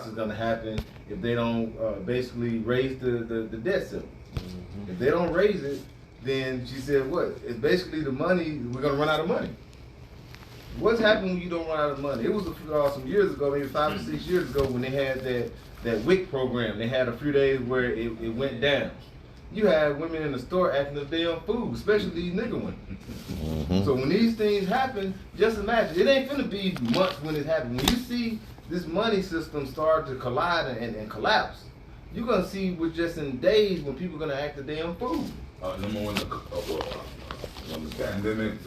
is going to happen if they don't basically raise the debt ceiling. If they don't raise it, then she said, what? It's basically the money, we're going to run out of money. What's happened when you don't run out of money? It was some years ago, maybe 5 or 6 years ago, when they had that WIC program. They had a few days where it went down. You had women in the store acting as damn food, especially these nigga women. So when these things happen, just imagine, it ain't finna be months when it happens. When you see this money system start to collide and collapse, you're gonna see with just in days when people are gonna act a damn fool. Number one, when the pandemic, it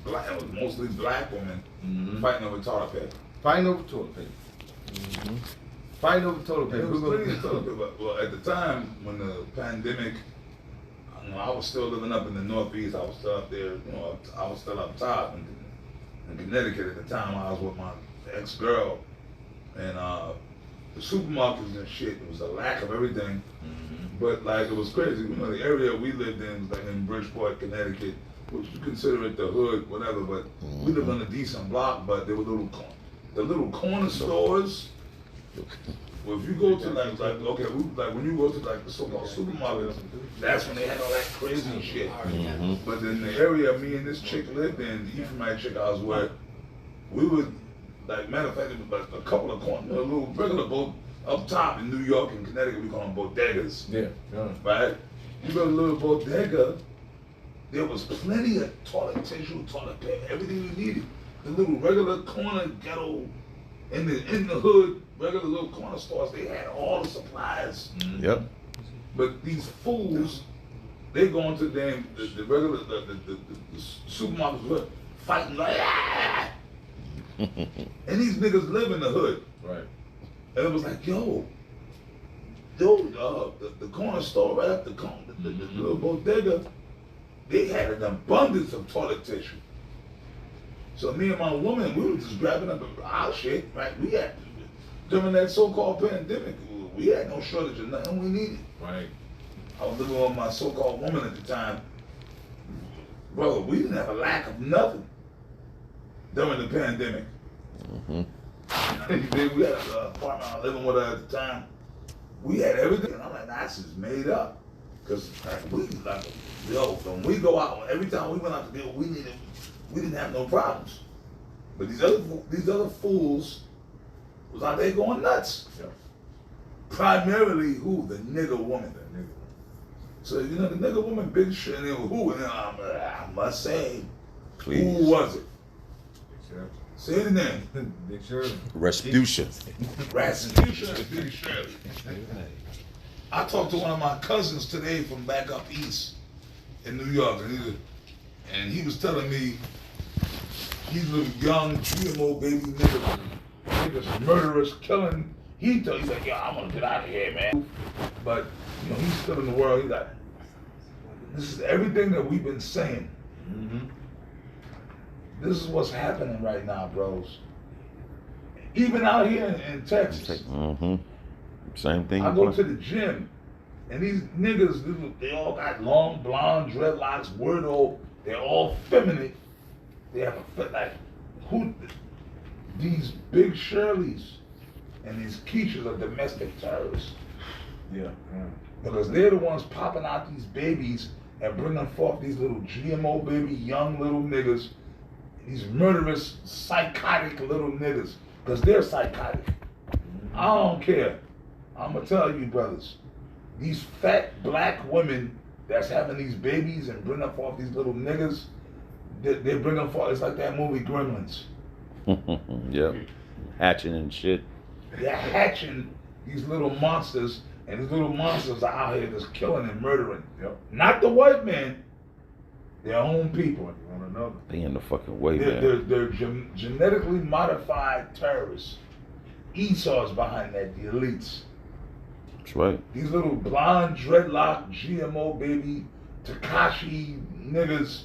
was mostly black women fighting over toilet paper. Fighting over toilet paper. Fighting over toilet paper. It was plenty of toilet paper. Well, at the time when the pandemic, I was still living up in the Northeast. I was still up there. I was still up top in Connecticut at the time. I was with my ex-girl, and the supermarkets and shit. There was a lack of everything. But like it was crazy. The area we lived in, like in Bridgeport, Connecticut, which you consider it the hood, whatever. But we lived on a decent block. But there were the little corner stores. Well, if you go to like when you go to like the so-called supermarkets, that's when they had all that crazy shit. But in the area me and this chick lived in, the Ephraimite chick I was with, we would, like, matter of fact, it was like a couple of corners, a little regular boat up top in New York and Connecticut, we call them bodegas. Right? You go to a little bodega, there was plenty of toilet tissue, toilet paper, everything you needed. The little regular corner ghetto in the hood, regular little corner stores, they had all the supplies. But these fools, they go into the regular the supermarkets were fighting like and these niggas live in the hood. Right. And it was like, the corner store right up the little bodega, they had an abundance of toilet tissue. So me and my woman, we were just grabbing up our shit, right? We had, during that so-called pandemic, we had no shortage of nothing we needed. Right. I was living with my so-called woman at the time. Brother, we didn't have a lack of nothing during the pandemic. We had an apartment I was living with her at the time. We had everything. And I'm like, nah, this is made up. Because when we go out, every time we went out to deal, we didn't have no problems. But these other fools was out there going nuts. Primarily who? The nigger woman. So, the nigger woman, big shit, and then who? And then I must say, who was it? Say the name. Big Shirley. Rasputia. Rasputia and Big Shirley. I talked to one of my cousins today from back up east in New York, and he was telling me these little young GMO baby niggas, murderers, killing. He's like, I'm gonna get out of here, man. But he's still in the world. He's like, this is everything that we've been saying. This is what's happening right now, bros. Even out here in Texas. Same thing. I go to the gym, and these niggas, they all got long blonde dreadlocks, weirdo. They're all feminine. They have these Big Shirleys and these Keishas are domestic terrorists. Because they're the ones popping out these babies and bringing forth these little GMO baby, young little niggas, these murderous, psychotic little niggas, because they're psychotic. I don't care. I'm gonna tell you, brothers, these fat black women that's having these babies and bringing forth these little niggas, they're bringing forth, it's like that movie Gremlins. Hatching and shit. They're hatching these little monsters, and these little monsters are out here just killing and murdering. Not the white man, their own people. One another. They in the fucking way, man. They're genetically modified terrorists. Esau's behind that, the elites. That's right. These little blonde, dreadlock, GMO baby, Takashi niggas,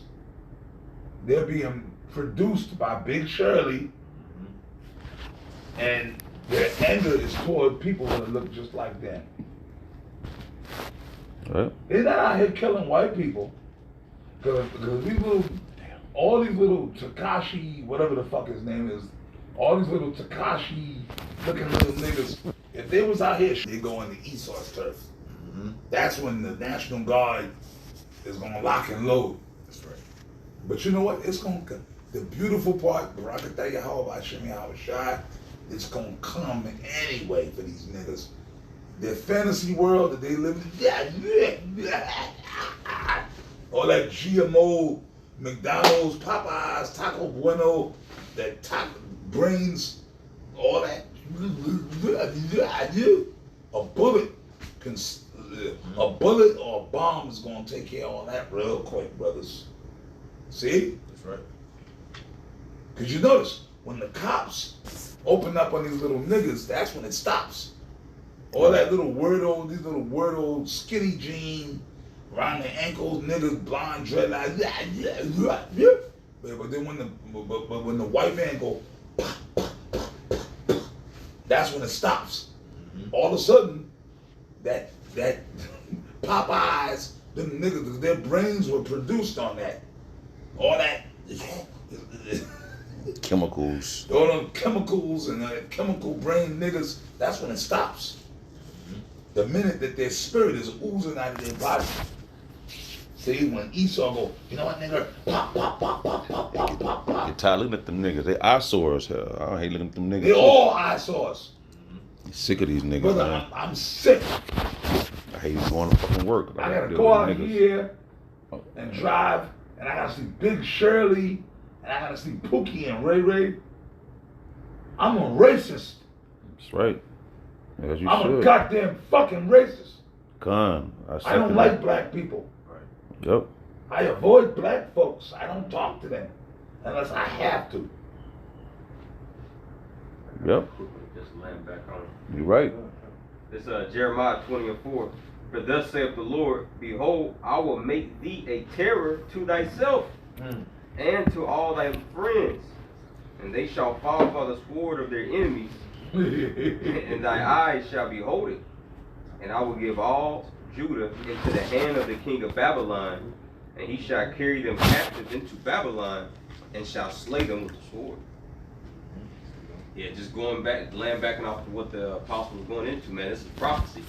they're being produced by Big Shirley, and their anger is toward people that look just like them. Right. They're not out here killing white people, because all these little Takashi, whatever the fuck his name is, all these little Takashi looking little niggas, if they was out here, they go into Esau's turf. That's when the National Guard is gonna lock and load. That's right. But you know what? It's gonna come. The beautiful part, but I can tell you how about Shimmy Howard Shot, it's gonna come anyway for these niggas. Their fantasy world that they live in, all that GMO, McDonald's, Popeyes, Taco Bueno, that taco brains, all that. A bullet can, a bullet or a bomb is gonna take care of all that real quick, brothers. See? That's right. Cause you notice when the cops open up on these little niggas, that's when it stops. All that little weirdo, these little weirdo skinny jean around the ankles, niggas, blonde dreadlocks. But then when the white man go, that's when it stops. All of a sudden, that Popeyes, them niggas, their brains were produced on that. All that Chemicals. all them chemicals and chemical brain niggas, that's when it stops. The minute that their spirit is oozing out of their body. See, when Esau go, you know what, nigga? Pop, pop, pop, pop, pop, pop, pop, pop. Get tired looking at them niggas. They eyesore as hell. I hate looking at them niggas. They all eyesores. Sick of these niggas, Brother, man. I'm sick. I hate going to fucking work. I gotta deal go with out niggas. here and drive, and I gotta see Big Shirley, and I gotta see Pookie and Ray Ray. I'm a racist. That's right. As you I'm should. a goddamn fucking racist. Gun. I don't like black people. Yep. I avoid black folks. I don't talk to them unless I have to. Yep. Just land back on it. You're right. This Jeremiah 20:4. For thus saith the Lord, behold, I will make thee a terror to thyself and to all thy friends, and they shall fall by the sword of their enemies, and thy eyes shall behold it. And I will give all Judah into the hand of the king of Babylon, and he shall carry them captive into Babylon, and shall slay them with the sword. Yeah, just going back, land backing off to what the apostle was going into, man. This is prophecy.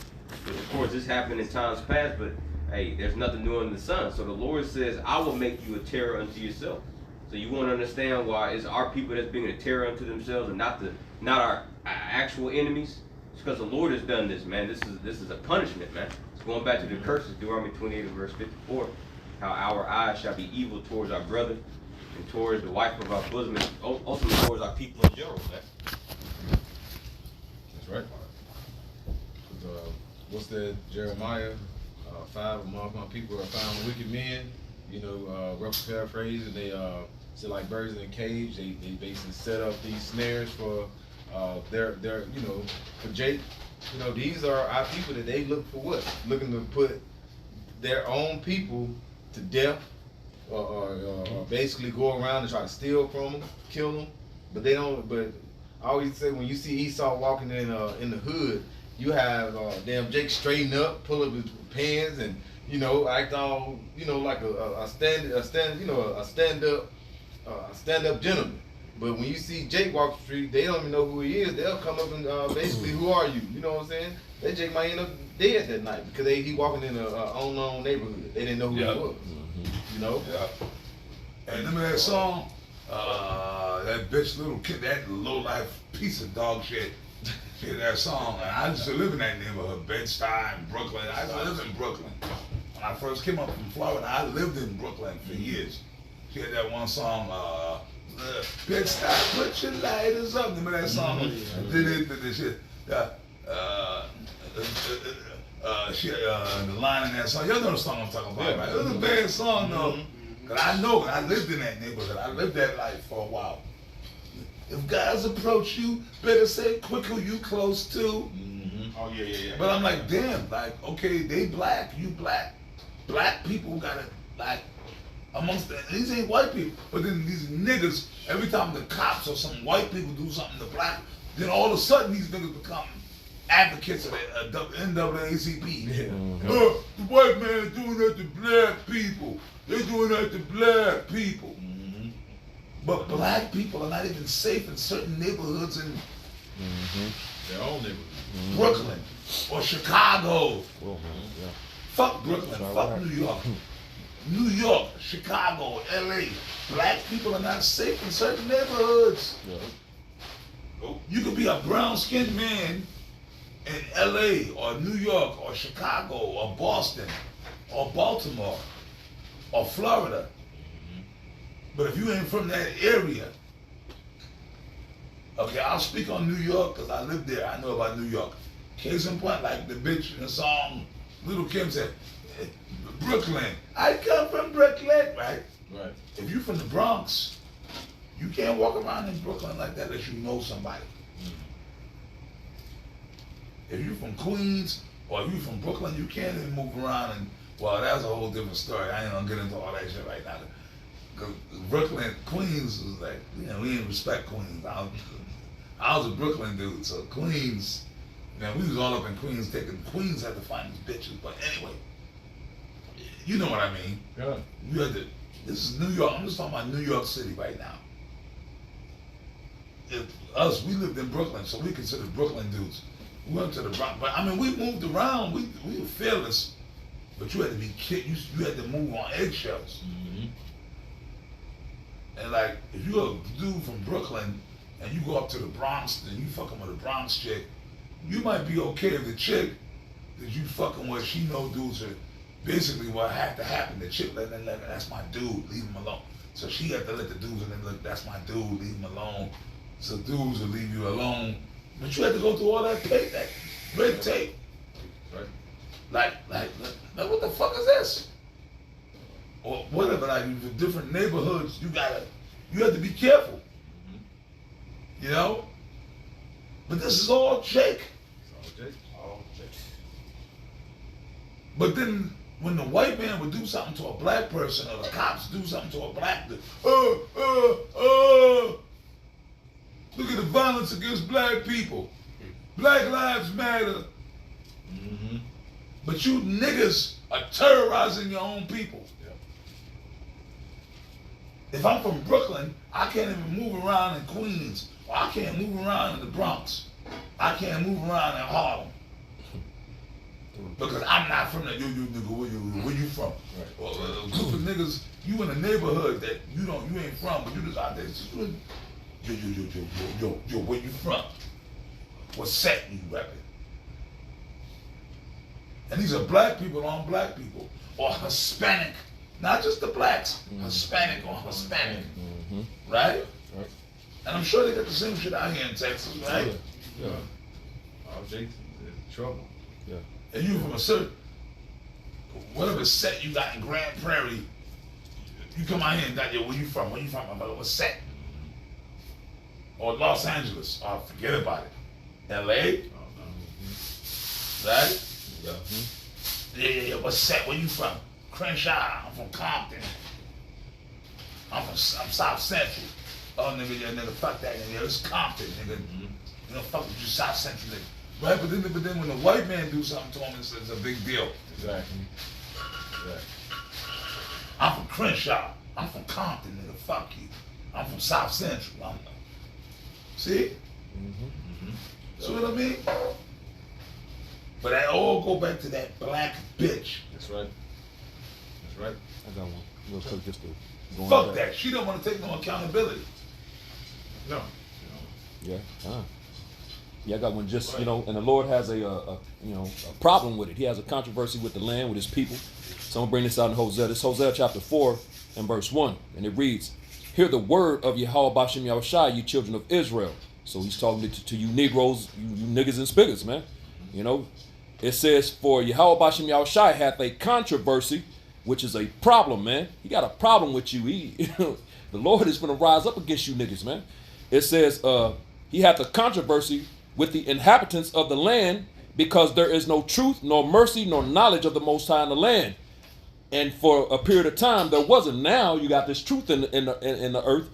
But of course, this happened in times past, but hey, there's nothing new under the sun. So the Lord says, I will make you a terror unto yourself. So you want to understand why it's our people that's being a terror unto themselves and not our actual enemies? It's because the Lord has done this, man. This is a punishment, man. It's going back to the curses, Deuteronomy 28 and verse 54. How our eyes shall be evil towards our brother and towards the wife of our bosom, and ultimately towards our people in general, man. That's right. What's that? Jeremiah 5, among my people are found wicked men. You know, rough paraphrase, and they sit like birds in a cage. They basically set up these snares for their you know, for Jake. You know, these are our people that they look for what? Looking to put their own people to death, or basically go around and try to steal from them, kill them. But they don't. But I always say when you see Esau walking in the hood, you have damn Jake straighten up, pull up his pants, and you know act all you know like a stand up gentleman. But when you see Jake walk the street, they don't even know who he is. They'll come up and basically, who are you? You know what I'm saying? That Jake might end up dead that night because he walking in a unknown neighborhood. They didn't know who he was. You know? Yeah. And remember that song? That bitch little kid, that low life piece of dog shit. She had that song, and I used to live in that neighborhood, Bed-Stuy, Brooklyn. I used to live in Brooklyn. When I first came up from Florida, I lived in Brooklyn for years. She had that one song, Bed-Stuy, put your lighters up. Remember that song? The line in that song, y'all know the song I'm talking about, right? It was a bad song though. Cause I know, I lived in that neighborhood. I lived that life for a while. If guys approach you, better say quick who you close to. Oh yeah. But I'm like, damn, like, okay, they black, you black. Black people gotta, like, amongst these ain't white people. But then these niggas, every time the cops or some white people do something to black, then all of a sudden these niggas become advocates of the NAACP. Yeah. The white man is doing that to black people. They're doing that to black people. But black people are not even safe in certain neighborhoods and their own neighborhood. Brooklyn or Chicago. Well, man, yeah. Fuck Brooklyn, fuck New York. New York, Chicago, LA. Black people are not safe in certain neighborhoods. Yeah. You could be a brown-skinned man in LA or New York or Chicago or Boston or Baltimore or Florida. But if you ain't from that area, okay, I'll speak on New York because I lived there. I know about New York. Case in point, like the bitch in the song, Little Kim said, Brooklyn. I come from Brooklyn, right? Right. If you from the Bronx, you can't walk around in Brooklyn like that unless you know somebody. If you from Queens or you from Brooklyn, you can't even move around and, well, that's a whole different story. I ain't gonna get into all that shit right now. Cause Brooklyn, Queens was like, you know, we didn't respect Queens. I was a Brooklyn dude, so Queens, man, we was all up in Queens taking, Queens had to find these bitches, but anyway, you know what I mean. Yeah. You had to, this is New York, I'm just talking about New York City right now. If us, we lived in Brooklyn, so we considered Brooklyn dudes. We went to the Bronx, but I mean, we moved around, we were fearless, but you had to be kid, you had to move on eggshells. And like, if you're a dude from Brooklyn and you go up to the Bronx and you fucking with a Bronx chick, you might be okay if the chick that you fucking with, she know dudes are basically what had to happen. The chick let that's my dude, leave him alone. So she had to let the dudes and then look, that's my dude, leave him alone. So dudes will leave you alone. But you had to go through all that red tape. Right. Like, what the fuck is this? Or whatever, like in different neighborhoods, you have to be careful. You know? But this is all Jake. All Jake. But then when the white man would do something to a black person or the cops do something to a black dude, look at the violence against black people. Black lives matter. But you niggas are terrorizing your own people. If I'm from Brooklyn, I can't even move around in Queens, or I can't move around in the Bronx. I can't move around in Harlem. Because I'm not from there. Yo, nigga, where you from? Right. Or a group of niggas, you in a neighborhood that you ain't from, but you just out there. Yo, where you from? What set you repping? And these are black people on black people, or Hispanic. Not just the blacks, Hispanic on Hispanic, right? Right. And I'm sure they got the same shit out here in Texas, right? Yeah. All Jake's in trouble. Yeah. And you from a certain, whatever set you got in Grand Prairie, you come out here and got, yo, where you from? Where you from? I'm like, what set? Or Los Angeles, oh, forget about it. LA, right? Yeah, what set? Where you from? Crenshaw, I'm from Compton. I'm South Central. Oh, nigga, fuck that, nigga. It's Compton, nigga. You know, fuck with you, South Central, nigga. Right, but then when the white man do something to him, it's a big deal. Exactly. I'm from Crenshaw. I'm from Compton, nigga. Fuck you. I'm from South Central. See? See what I mean? But that all go back to that black bitch. That's right. That's right. I got one. Real quick, just to go Fuck on that. She don't want to take no accountability. No. Yeah. Yeah, I got one. Just and the Lord has a problem with it. He has a controversy with the land, with His people. So I'm gonna bring this out in Hosea. This is Hosea chapter 4 and verse 1, and it reads, "Hear the word of Yahweh Bashem Yahushai, you children of Israel." So He's talking to you Negroes, you niggas and spigots, man. It says, "For Yahweh Bashem Yahushai hath a controversy," which is a problem, man. He got a problem with you. The Lord is going to rise up against you niggas, man. It says, He hath a controversy with the inhabitants of the land, because there is no truth, nor mercy, nor knowledge of the Most High in the land. And for a period of time, there wasn't. Now you got this truth in the earth,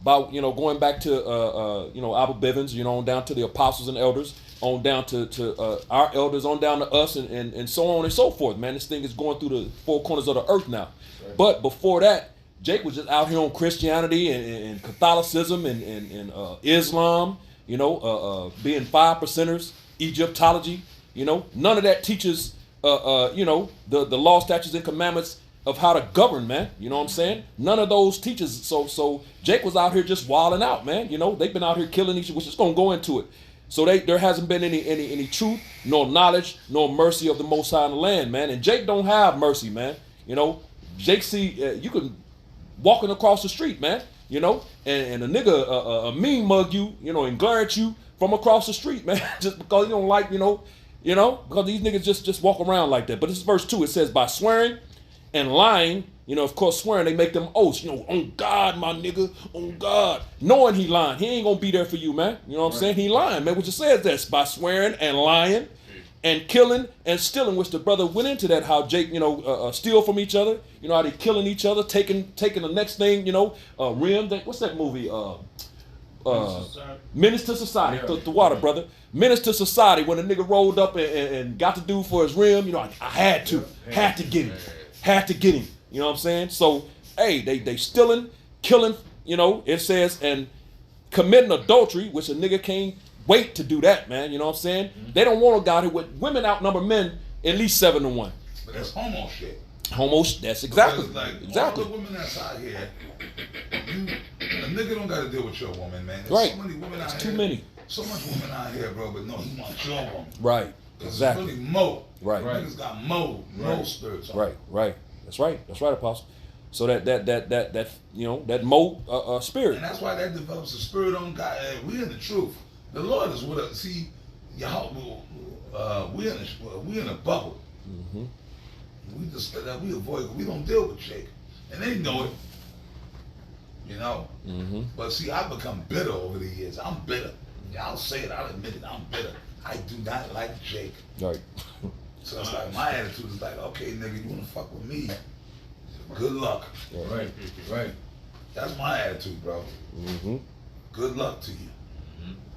about, going back to, Abba Bivens, on down to the apostles and elders, on down to our elders, on down to us, and so on and so forth, man. This thing is going through the four corners of the earth now. Right. But before that, Jake was just out here on Christianity and Catholicism and Islam, being 5%ers, Egyptology. You know, none of that teaches, you know, the law, statutes, and commandments of how to govern, man. You know what I'm saying? None of those teaches. So Jake was out here just wilding out, man. You know, they've been out here killing each other, which is going to go into it. So there hasn't been any truth, nor knowledge, nor mercy of the Most High in the land, man. And Jake don't have mercy, man. You know, Jake see, you can walking across the street, man. You know, and a nigga, a mean mug you, you know, and glare at you from across the street, man, just because you don't like, you know, because these niggas just walk around like that. But this is verse 2. It says, by swearing and lying, you know, of course, swearing, they make them oaths, you know, on God, my nigga, on God. Knowing he lying. He ain't going to be there for you, man. You know what I'm saying? He lying, man, which it says that's by swearing and lying and killing and stealing, which the brother went into that, how Jake, you know, steal from each other. You know, how they killing each other, taking the next thing, you know, Rim, what's that movie? Menace to Society, the water, brother. Menace to Society, when a nigga rolled up and got the dude for his rim, you know, I had to get him. You know what I'm saying? So, hey, they stealing, killing, you know, it says, and committing adultery, which a nigga can't wait to do that, man. You know what I'm saying? They don't want a guy who with women outnumber men at least 7-1. But that's homo shit. That's exactly. Because, like, exactly. all the women that's out here, a nigga don't got to deal with your woman, man. There's Right. so many women out Too here. many. So much women out here, bro, but no, he wants your woman. Right. Because Exactly. it's really mo. Right. Niggas got mo spirits on. Right. That's right, Apostle. So that you know, that mo spirit. And that's why that develops a spirit on God. We in the truth. The Lord is with us. See, y'all, we in a bubble. Mm-hmm. We avoid. We don't deal with Jake, and they know it. You know. Mm-hmm. But see, I've become bitter over the years. I'm bitter. Yeah, I'll say it. I'll admit it. I'm bitter. I do not like Jake. Right. So it's like my attitude is like, okay, nigga, you wanna fuck with me? Good luck. Right. That's my attitude, bro. Mm-hmm. Good luck to you.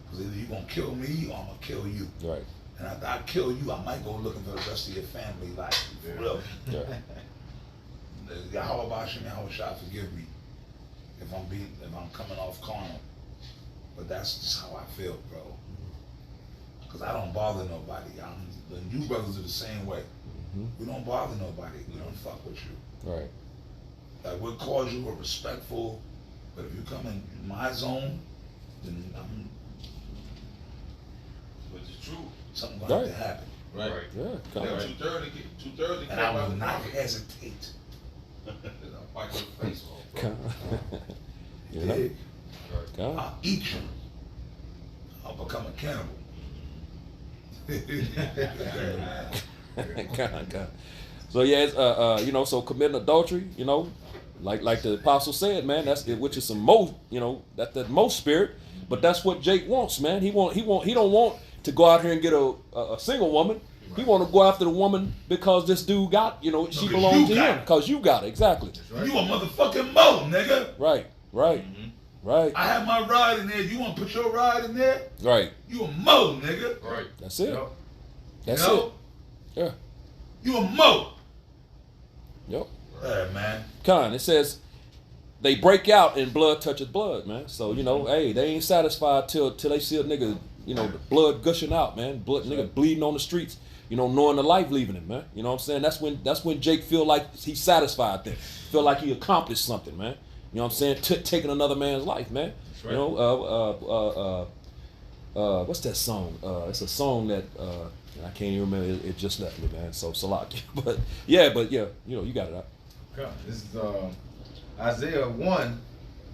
Because either you gonna kill me or I'm gonna kill you. Right. And after I kill you, I might go looking for the rest of your family life. For real. Yeah. Yahweh Bashim, Yahweh Shah, forgive me if I'm coming off carnal. But that's just how I feel, bro. Because I don't bother nobody. And you brothers are the same way. Mm-hmm. We don't bother nobody. We don't fuck with you. Right. Like, we're cordial, we're respectful, but if you come in my zone, then But it's true. something gonna have Right. to happen. Right. Yeah. Come Yeah, on. 230 And I will not hesitate. I'll fight your face off, bro. Come on. You know? Dig? Come on. I'll eat you. I'll become a cannibal. God. So yeah, it's, you know, so committing adultery, you know, like the apostle said, man, that's it, which is some most, you know, that most spirit, but that's what Jake wants, man. He don't want to go out here and get a single woman. He want to go after the woman because this dude got, you know, she belongs to him because you got it, exactly. You a motherfucking mo, nigga. Right. Right. I have my ride in there. You want to put your ride in there? Right. You a mo, nigga. Right. That's it. Yep. That's You know? it. Yeah. You a mo. Yep. Yeah, man. Con, it says they break out and blood touches blood, man. So, you know, hey, they ain't satisfied till they see a nigga, you know, the blood gushing out, man. Blood, nigga bleeding on the streets, you know, knowing the life leaving him, man. You know what I'm saying? That's when Jake feel like he's satisfied then. Feel like he accomplished something, man. You know what I'm saying? Taking another man's life, man. Right. You know, what's that song? It's a song that I can't even remember. It just left me, man. So Salak. but yeah, you know, you got it out. Okay. This is Isaiah 1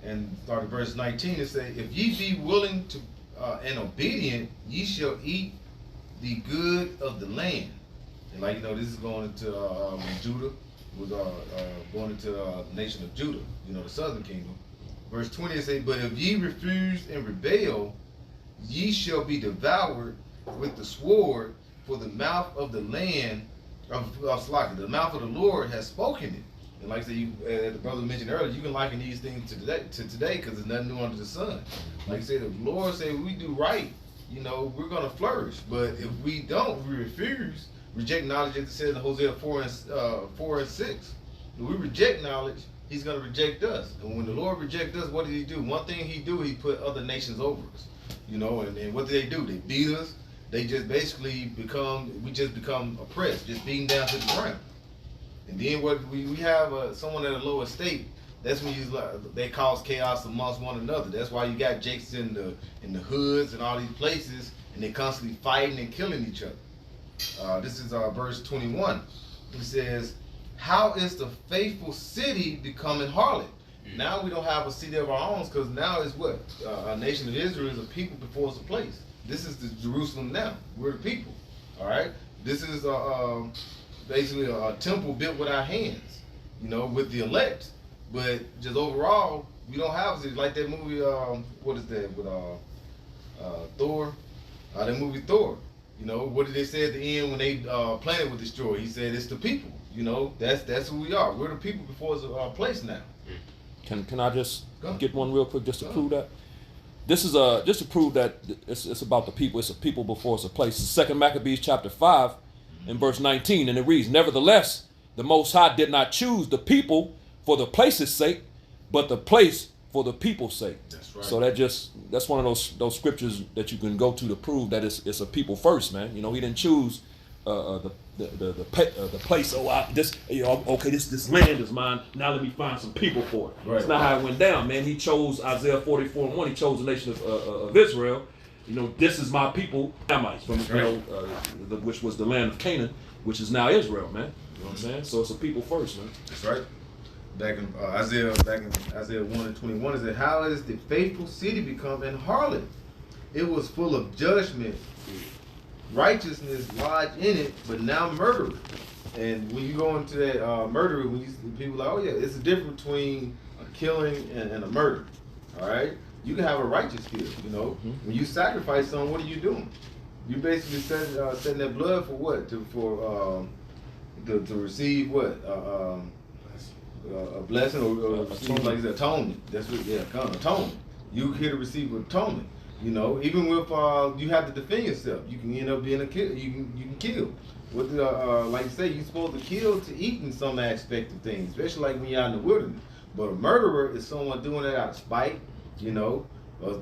and start at verse 19. It says, if ye be willing to and obedient, ye shall eat the good of the land. And like, you know, this is going into when Judah was going into the nation of Judah, you know, the southern kingdom. Verse 20 it says, but if ye refuse and rebel, ye shall be devoured with the sword, for the mouth of the land the mouth of the Lord has spoken it. And like I said, the brother mentioned earlier, you can liken these things to today because there's nothing new under the sun. Like I said, if the Lord say we do right, you know, we're gonna flourish. But if we don't, we refuse, reject knowledge, as it says in Hosea 4 and 6. If we reject knowledge, he's gonna reject us. And when the Lord rejects us, what did he do? One thing he put other nations over us. You know, and what did they do? They beat us, they just basically we just become oppressed, just beaten down to the ground. And then what we have someone at a lower state. That's when they cause chaos amongst one another. That's why you got Jakes in the hoods and all these places, and they constantly fighting and killing each other. This is verse 21. He says, "How is the faithful city becoming harlot?" Now we don't have a city of our own, because now it's what? A nation of Israel is a people before it's a place. This is the Jerusalem now. We're the people. All right? This is basically a temple built with our hands, with the elect. But just overall, we don't have it. Like that movie, what is that, with Thor? That movie Thor. What did they say at the end when they planet was destroyed? He said it's the people. That's who we are. We're the people before it's a place now. Can I just get one real quick just to prove that? This is just to prove that it's about the people. It's a people before it's a place. It's 2 Maccabees chapter 5 and verse 19, and it reads, "Nevertheless, the Most High did not choose the people for the place's sake, but the place for the people's sake." That's right. So that's one of those scriptures that you can go to prove that it's a people first, man. He didn't choose the place. This land is mine. Now let me find some people for it. Right. That's not how it went down, man. He chose Isaiah 44:1. He chose the nation of Israel. This is my people, Hamites, from which was the land of Canaan, which is now Israel, man. You know what I'm saying? So it's a people first, man. That's right. Back in Isaiah 1 and 21, it said, "How is the faithful city become an harlot? It was full of judgment. Righteousness lodged in it, but now murder." And when you go into that murder, people are like, oh yeah, it's a difference between a killing and a murder. All right, you can have a righteous kill. When you sacrifice someone, what are you doing? You basically setting that blood for what? To receive what? A blessing or receive like atonement. That's what, atonement. You here to receive atonement. Even with you have to defend yourself. You can end up being a kill. You can kill. With like you say, you're supposed to kill to eat in some aspect of things, especially like when you're out in the wilderness. But a murderer is someone doing that out of spite, or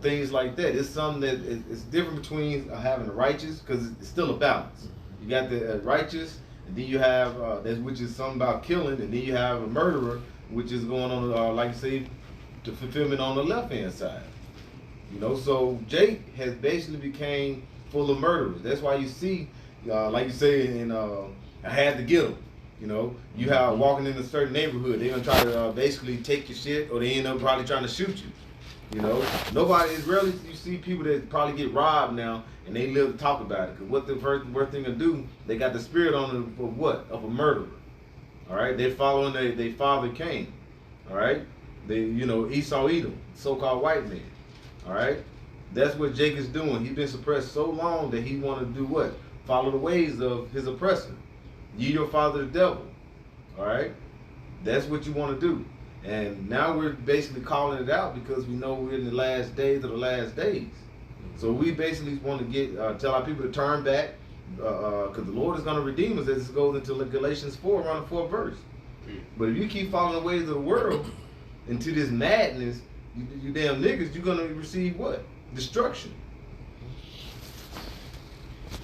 things like that. It's something that it's different between having the righteous, because it's still a balance. You got the righteous, and then you have which is something about killing, and then you have a murderer, which is going on, like you say, the fulfillment on the left hand side. So Jake has basically became full of murderers. That's why you see, like you say in I Had to Get 'Em. You have walking in a certain neighborhood, they're gonna try to basically take your shit, or they end up probably trying to shoot you. It's rarely you see people that probably get robbed now and they live to talk about it. Because what the worst thing to do, they got the spirit on them of what? Of a murderer. All right, they're following their father Cain. All right, they Esau Edom, so-called white man. All right, that's what Jake is doing. He's been suppressed so long that he want to do what? Follow the ways of his oppressor. Ye your father the devil. All right, that's what you want to do. And now we're basically calling it out because we know we're in the last days of the last days. So we basically want to tell our people to turn back, because the Lord is going to redeem us, as it goes into Galatians 4, around the 4th verse. But if you keep following the ways of the world into this madness, you damn niggas, you're going to receive what? Destruction.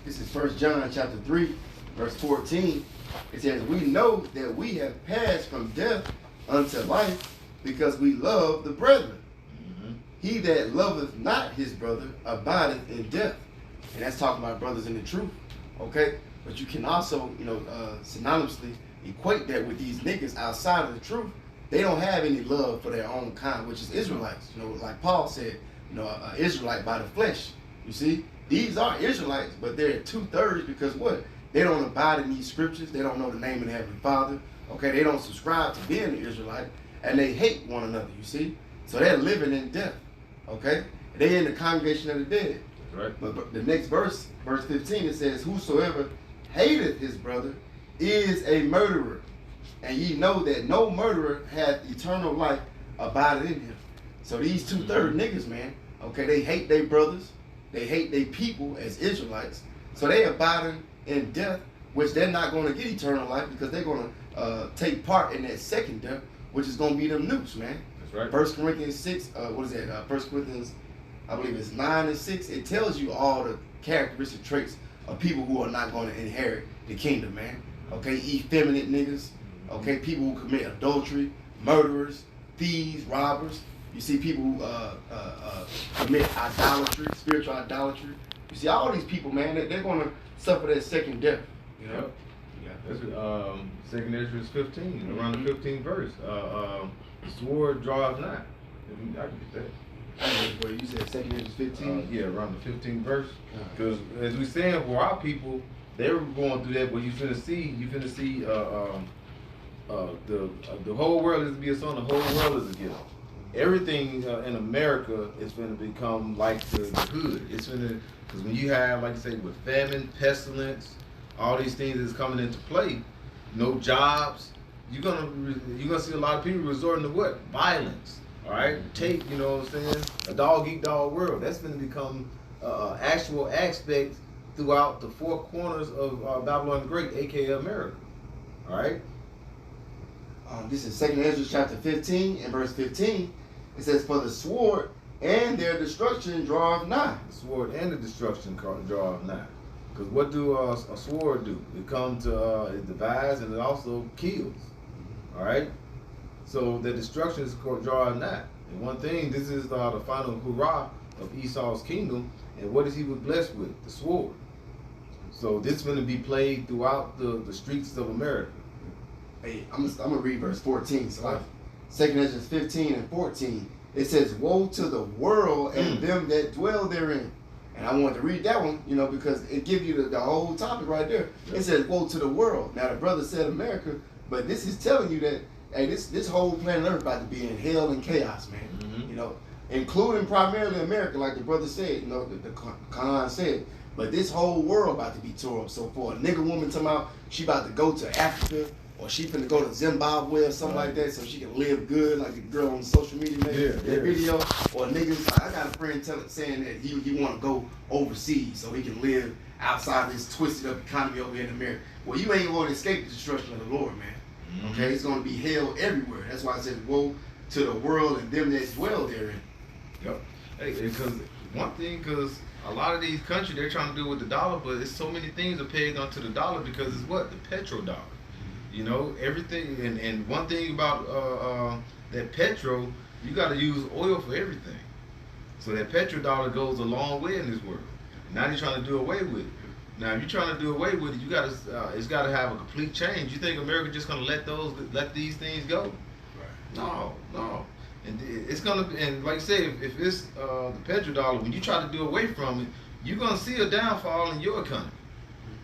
This is 1 John chapter 3, verse 14. It says, "We know that we have passed from death unto life, because we love the brethren. He that loveth not his brother abideth in death." And that's talking about brothers in the truth. Okay? But you can also, synonymously equate that with these niggas outside of the truth. They don't have any love for their own kind, which is Israelites. Like Paul said, an Israelite by the flesh. You see? These are Israelites, but they're 2/3 because what? They don't abide in these scriptures. They don't know the name of the Heavenly Father. Okay? They don't subscribe to being an Israelite, and they hate one another, you see? So they're living in death. Okay? They're in the congregation of the dead. Right. But the next verse, verse 15, it says, "Whosoever hateth his brother is a murderer. And ye know that no murderer hath eternal life abided in him." So these 2/3 niggas, man, okay, they hate their brothers. They hate their people as Israelites. So they abiding in death, which they're not going to get eternal life, because they're going to take part in that second death, which is going to be them nukes, man. That's right. 1 Corinthians 6, what is that? 1 Corinthians, I believe it's 9 and 6. It tells you all characteristic traits of people who are not going to inherit the kingdom, man. Okay, effeminate niggas. Okay, people who commit adultery, murderers, thieves, robbers. You see people who commit idolatry, spiritual idolatry. You see all these people, man, they're going to suffer that second death. You know? That's 2 Ezra 15, around the 15th verse. The sword draweth not. I can get that. Where you said 2 Ezra 15? Yeah, around the 15th verse. Because as we saying, for our people, they were going through that. But you finna see the whole world is to be a son. The whole world is a gift. Everything in America is going to become like the hood. It's going to, because when you have, like I say, with famine, pestilence, all these things that's coming into play, no jobs, you're gonna see a lot of people resorting to what? Violence. All right, take, you know what I'm saying, a dog eat dog world. That's going to become actual aspect throughout the four corners of Babylon the Great, aka America. All right. This is 2 Ezra chapter 15 and verse 15. It says, "For the sword and their destruction draweth nigh." The sword and the destruction draweth nigh. Because what do a sword do? It comes to it divides and it also kills. All right. So the destruction is draweth nigh. And one thing, this is the final hurrah of Esau's kingdom. And what is he was blessed with? The sword. So this is going to be played throughout the streets of America. Hey, I'm gonna read verse 14. So 2 Ezra 15 and 14. It says, "Woe to the world and them that dwell therein." And I wanted to read that one, you know, because it gives you the whole topic right there. It says, "Woe to the world." Now the brother said America, but this is telling you that, hey, this whole planet Earth about to be in hell and chaos, man. You know, including primarily America, like the brother said, you know, the Quran said. But this whole world about to be tore up. So for a nigga woman talking about she about to go to Africa, or she finna go to Zimbabwe or something like that, so she can live good, like the girl on social media made that video. Or niggas, I got a friend saying that he want to go overseas so he can live outside this twisted up economy over here in America. Well, you ain't going to escape the destruction of the Lord, man. Okay, it's going to be hell everywhere. That's why I said, "Woe to the world and them that dwell therein." Yep. Hey, because one thing, because a lot of these countries, they're trying to do with the dollar, but it's so many things are pegged onto the dollar because it's what? The petrodollar. You know, everything, and one thing about that petrol, you got to use oil for everything. So that petrodollar goes a long way in this world. Now they're trying to do away with it. Now, if you're trying to do away with it, you got to it's got to have a complete change. You think America just gonna let these things go? Right. No. And it's gonna, and like I say, if it's the petrodollar, when you try to do away from it, you're gonna see a downfall in your economy.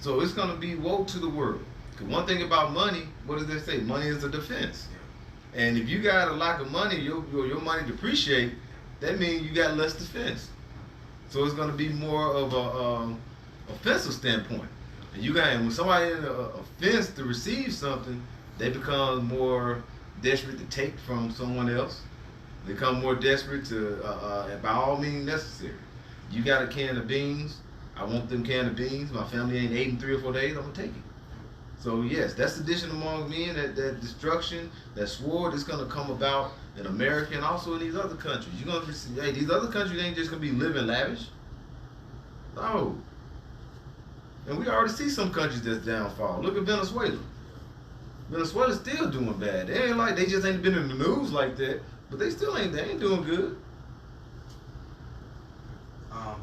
So it's gonna be woe to the world. Cause one thing about money, what does they say? Money is a defense. And if you got a lack of money, your money depreciate. That means you got less defense. So it's gonna be more of a offensive standpoint. And when somebody in a offense to receive something, they become more desperate to take from someone else. They become more desperate to, by all means necessary. You got a can of beans. I want them can of beans. My family ain't ate in 3 or 4 days. I'm gonna take it. So yes, that's sedition among men. That destruction, that sword is gonna come about in America and also in these other countries. You're gonna receive. Hey, these other countries ain't just gonna be living lavish. No. And we already see some countries that's downfall. Look at Venezuela. Venezuela's still doing bad. They ain't like they just ain't been in the news like that, but they ain't doing good.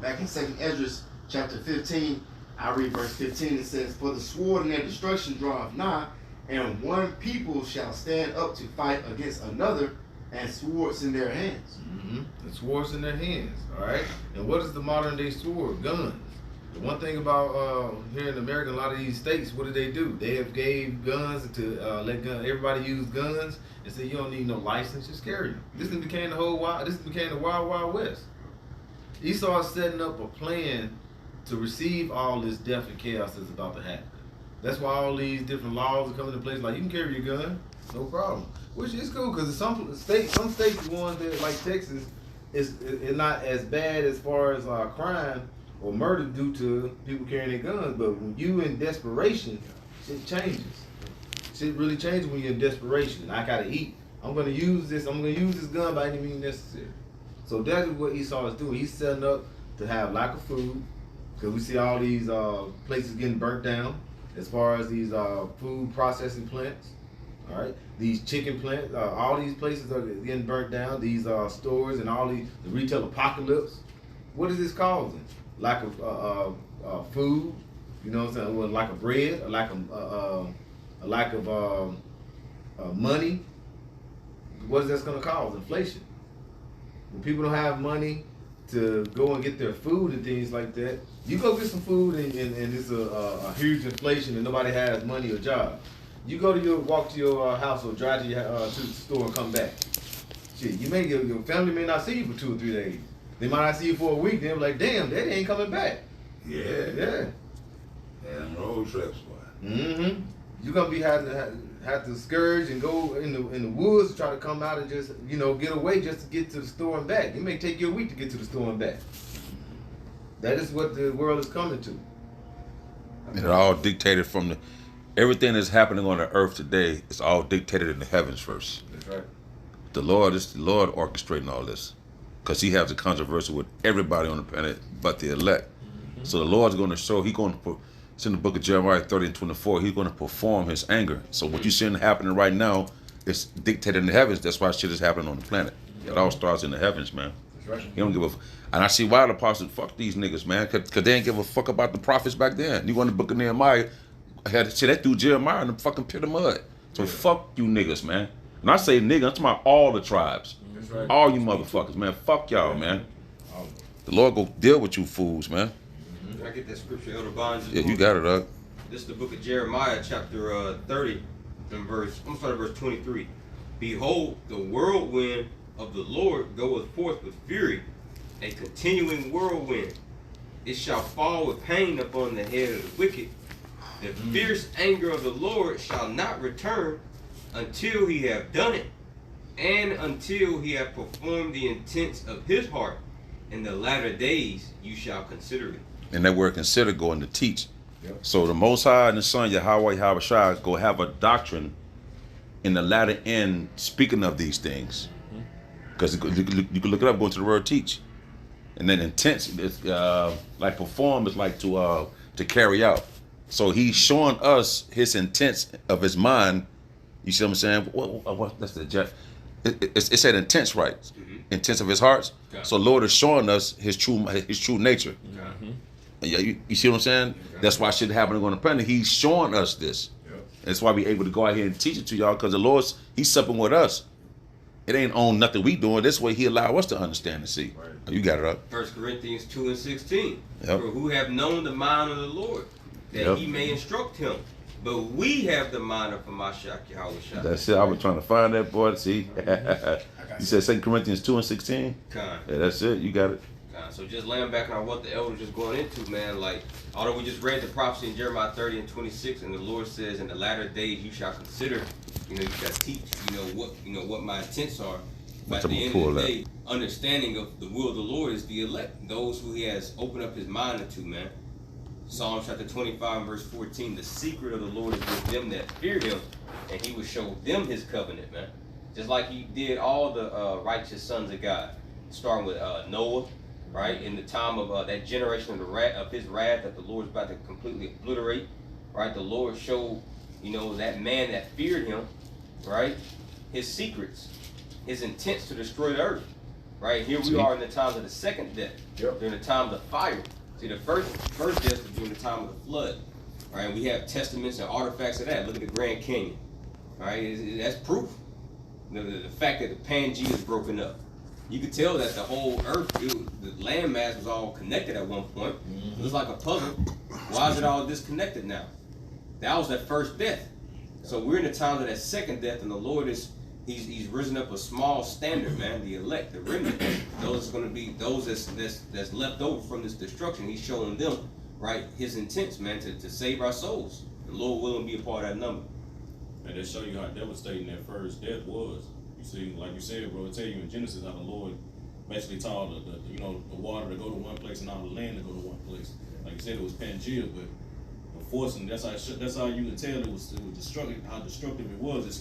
Back in 2 Ezra chapter 15, I read verse 15. It says, "For the sword and their destruction draweth nigh, and one people shall stand up to fight against another, and swords in their hands." The swords in their hands. All right. And what is the modern day sword? Guns. The one thing about here in America, a lot of these states, what do? They have gave guns to everybody use guns and say you don't need no license, just carry them. This became the wild, wild west. Esau is setting up a plan to receive all this death and chaos that's about to happen. That's why all these different laws are coming into place. Like you can carry your gun, no problem. Which is cool because some states, the ones that like Texas, is not as bad as far as crime or murder due to people carrying their guns. But when you in desperation, shit changes. Shit really changes when you're in desperation. I gotta eat. I'm gonna use this gun by any means necessary. So that is what Esau is doing. He's setting up to have lack of food. because we see all these places getting burnt down as far as these food processing plants. All right, these chicken plants, all these places are getting burnt down. These stores and all the retail apocalypse. What is this causing? Lack of food. You know what I'm saying? Well, lack of bread, a lack of money. What is that going to cause? Inflation. When people don't have money to go and get their food and things like that, you go get some food and it's a huge inflation and nobody has money or job. You walk to your house or drive to to the store and come back. Shit, your family may not see you for 2 or 3 days. They might not see you for a week. They're like, damn, daddy ain't coming back. Yeah. Damn road trips, boy. Mm-hmm. You're gonna be have to scourge and go in the woods to try to come out and just get away just to get to the store and back. It may take you a week to get to the store and back. That is what the world is coming to. And it all dictated from everything that's happening on the earth today. It's all dictated in the heavens first. That's right. The Lord orchestrating all this, because He has a controversy with everybody on the planet but the elect. Mm-hmm. So the Lord's going to show. It's in the book of Jeremiah 30:24. He's going to perform His anger. So what you're seeing happening right now is dictated in the heavens. That's why shit is happening on the planet. It all starts in the heavens, man. That's right. He don't give a. And I see why the apostles fuck these niggas, man, because they didn't give a fuck about the prophets back then. You go in the book of Nehemiah, I had to see that dude Jeremiah in the fucking pit of mud. So fuck you niggas, man. And I say niggas, I'm talking about all the tribes. That's right. All you motherfuckers, man. Fuck y'all, man. The Lord go deal with you fools, man. Can I get that scripture, Elder Bonds? Yeah, you got it, Doug. This is the book of Jeremiah, chapter 30, and verse 23. Behold, the whirlwind of the Lord goeth forth with fury, a continuing whirlwind. It shall fall with pain upon the head of the wicked. The fierce anger of the Lord shall not return until He have done it, and until He have performed the intents of His heart. In the latter days you shall consider it. And that word consider going to teach. Yep. So the Most High and the Son, Yahweh Yahushua, go have a doctrine in the latter end speaking of these things. Because you can look it up, go to the word teach. And then intense, it's like perform is like to carry out. So He's showing us His intents of His mind. You see what I'm saying? What that's the jet. It said intents, right? Mm-hmm. Intents of His hearts. Okay. So Lord is showing us His true nature. Mm-hmm. Yeah, you see what I'm saying? Okay. That's why shit happening on the planet. He's showing us this. Yep. That's why we're able to go out here and teach it to y'all, because the Lord's He's supping with us. It ain't on nothing we doing. This way He allow us to understand and see. Right. You got it up. 1 Corinthians 2:16. Yep. For who have known the mind of the Lord, that He may instruct him. But we have the mind of Mashiach Yahushua. That's it. I was trying to find that, boy. To see. You said 2 Corinthians 2:16. Yeah, that's it. You got it. So just laying back on what the elder just going into, man. Like, although we just read the prophecy in Jeremiah 30:26, and the Lord says, "In the latter days you shall consider, you shall teach, what my intents are." But at the end of the day, understanding of the will of the Lord is the elect, those who He has opened up His mind unto, man. Psalm chapter 25 verse 14, the secret of the Lord is with them that fear Him, and He will show them His covenant, man. Just like He did all the righteous sons of God, starting with Noah, right? In the time of that generation of His wrath that the Lord's about to completely obliterate, right? The Lord showed, that man that feared Him, right? His secrets, His intents to destroy the earth, right? Here we are in the times of the second death, during the time of the fire. See, the first death was during the time of the flood, right? We have testaments and artifacts of that. Look at the Grand Canyon, right? That's proof. The fact that the Pangea is broken up. You could tell that the whole earth, the landmass was all connected at one point. It was like a puzzle. Why is it all disconnected now? That was that first death. So we're in the time of that second death, and the Lord He's risen up a small standard, man. The elect, the remnant, those are going to be those that's left over from this destruction. He's showing them, right, His intents, man, to save our souls. The Lord willing be a part of that number. And they show you how devastating that first death was. You see, like you said, bro, it tell you in Genesis how the Lord basically told the water to go to one place and all the land to go to one place. Like you said, it was Pangea, but forcing. That's how you can tell it was destructive. How destructive it was. It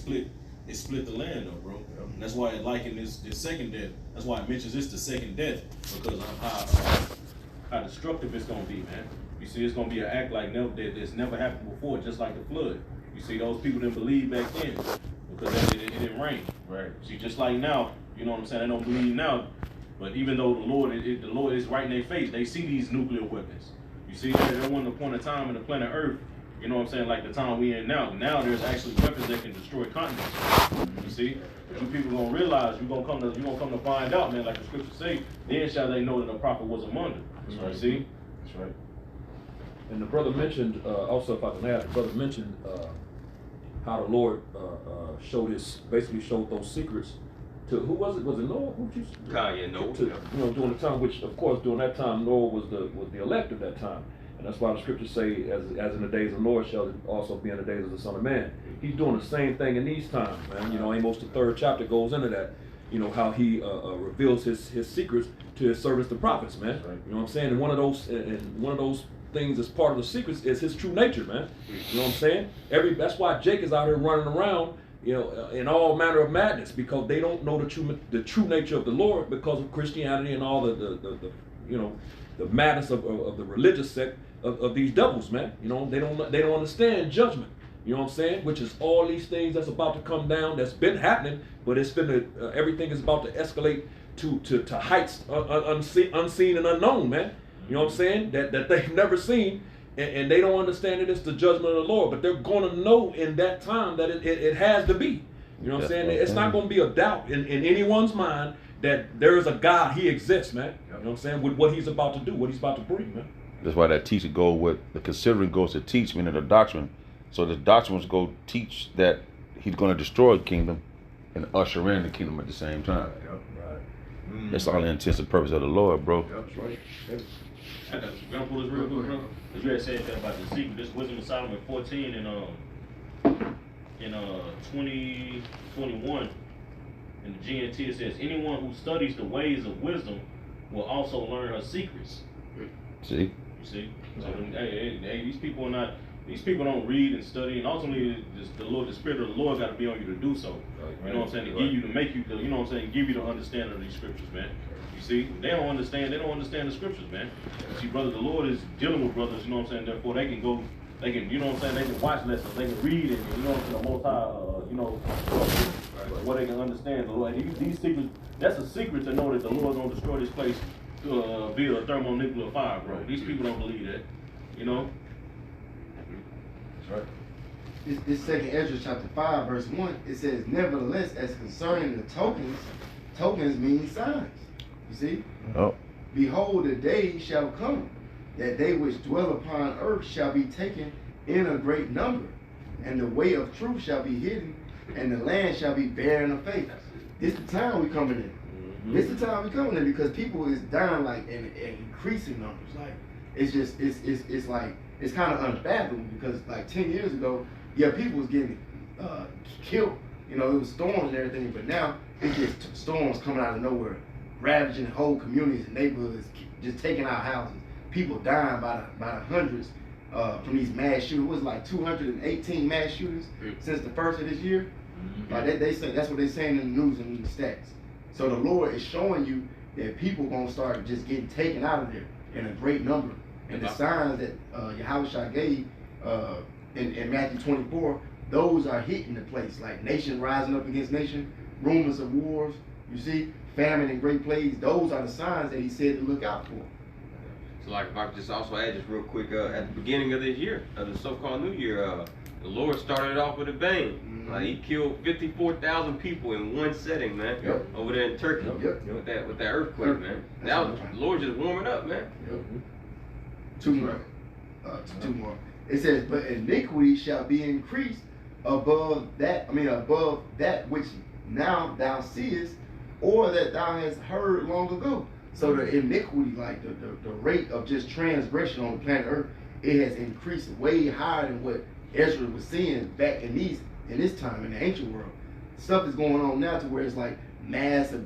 split the land though, bro. And that's why it likened this second death. That's why it mentions this the second death, because of how destructive it's gonna be, man. You see, it's gonna be an act like that's never happened before, just like the flood. You see, those people didn't believe back then because it didn't rain. Right. See, just like now, you know what I'm saying? They don't believe now, but even though the Lord is right in their face, they see these nuclear weapons. You see, there wasn't a point of time in the planet Earth, you know what I'm saying, like the time we in now. Now there's actually weapons that can destroy continents. You see, you people gonna realize you're gonna come to find out, man. Like the scriptures say, then shall they know that the prophet was among them. That's right. See, that's right. And the brother mentioned also, if I can add, the brother mentioned how the Lord basically showed those secrets to who was it? Was it Noah? Who you? Noah. During the time, which of course during that time Noah was the elect of that time, and that's why the scriptures say, as in the days of Noah shall it also be in the days of the Son of Man. He's doing the same thing in these times, man. You know, Amos the 3rd chapter goes into that. You know how he reveals his secrets to his servants, the prophets, man. Right. You know what I'm saying? And one of those things as part of the secrets is his true nature, man. You know what I'm saying? That's why Jake is out here running around, you know, in all manner of madness, because they don't know the true nature of the Lord because of Christianity and all the you know, the madness of the religious sect of these devils, man. You know, they don't understand judgment. You know what I'm saying? Which is all these things that's about to come down, that's been happening, but it's been everything is about to escalate to heights unseen and unknown, man. You know what I'm saying? That they've never seen, and they don't understand it. It's the judgment of the Lord, but they're going to know in that time that it has to be. You know what I'm saying? It's not going to be a doubt in anyone's mind that there is a God. He exists, man. You know what I'm saying? With what he's about to do, what he's about to bring, man. That's why that teacher go with the considering goes to teach, meaning the doctrine. So the doctrine was go teach that he's going to destroy the kingdom and usher in the kingdom at the same time. Right. That's all the intents and purpose of the Lord, bro. That's right. I got you. Gonna pull this real quick, bro. Cause you had said that about the secret. This Wisdom of Solomon 14 in 2021 in the GNT, it says, anyone who studies the ways of wisdom will also learn her secrets. See? You see? So hey, these people are not. These people don't read and study, and ultimately, the Spirit of the Lord got to be on you to do so. You know what I'm saying? To give you, to make you, you know what I'm saying? Give you the understanding of these scriptures, man. You see, they don't understand the scriptures, man. You see, brother, the Lord is dealing with brothers. You know what I'm saying? Therefore, they can go, you know what I'm saying? They can watch lessons, they can read it. You know what I'm saying? The Most High, you know, what they can understand the Lord. And these secrets, that's a secret to know that the Lord's gonna destroy this place via a thermonuclear fire, bro. These people don't believe that. You know. Right. This 2nd Ezra chapter 5 verse 1, it says, nevertheless, as concerning the tokens mean signs. You see? Oh. Behold, the day shall come that they which dwell upon earth shall be taken in a great number, and the way of truth shall be hidden, and the land shall be barren of faith. This the time we coming in. This the time we coming in, because people is dying like in increasing numbers. Like it's like it's kind of unfathomable, because like 10 years ago, yeah, people was getting killed. You know, it was storms and everything, but now it's just storms coming out of nowhere, ravaging whole communities and neighborhoods, just taking out houses. People dying by the hundreds from these mass shootings. It was like 218 mass shootings since the first of this year. Like they say, that's what they're saying in the news and in the stats. So the Lord is showing you that people gonna start just getting taken out of there in a great number. And the signs that Yahushua gave in Matthew 24, those are hitting the place. Like nation rising up against nation, rumors of wars, you see, famine and great plagues. Those are the signs that he said to look out for. So like if I could just also add just real quick, at the beginning of this year, of the so-called New Year, the Lord started it off with a bang. Like he killed 54,000 people in one setting, man. Over there in Turkey. With that earthquake, man. Now the Lord just warming up, man. Two more. It says, but iniquity shall be increased above that which now thou seest, or that thou hast heard long ago. So the iniquity, like the rate of just transgression on the planet Earth, it has increased way higher than what Ezra was seeing back in this time in the ancient world. Stuff is going on now to where it's like mass the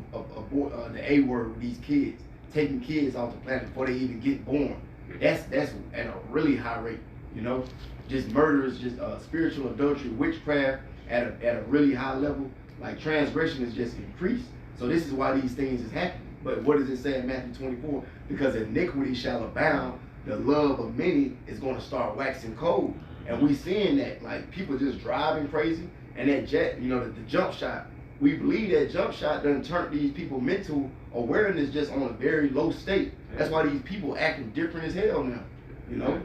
A word with these kids, taking kids off the planet before they even get born. That's at a really high rate, you know. Just murders, just spiritual adultery, witchcraft at a really high level. Like transgression is just increased. So this is why these things is happening. But what does it say in Matthew 24? Because iniquity shall abound, the love of many is going to start waxing cold. And we seeing that, like, people just driving crazy, and that jet, you know, the jump shot. We believe that jump shot doesn't turn these people mental awareness just on a very low state. That's why these people acting different as hell now, you know?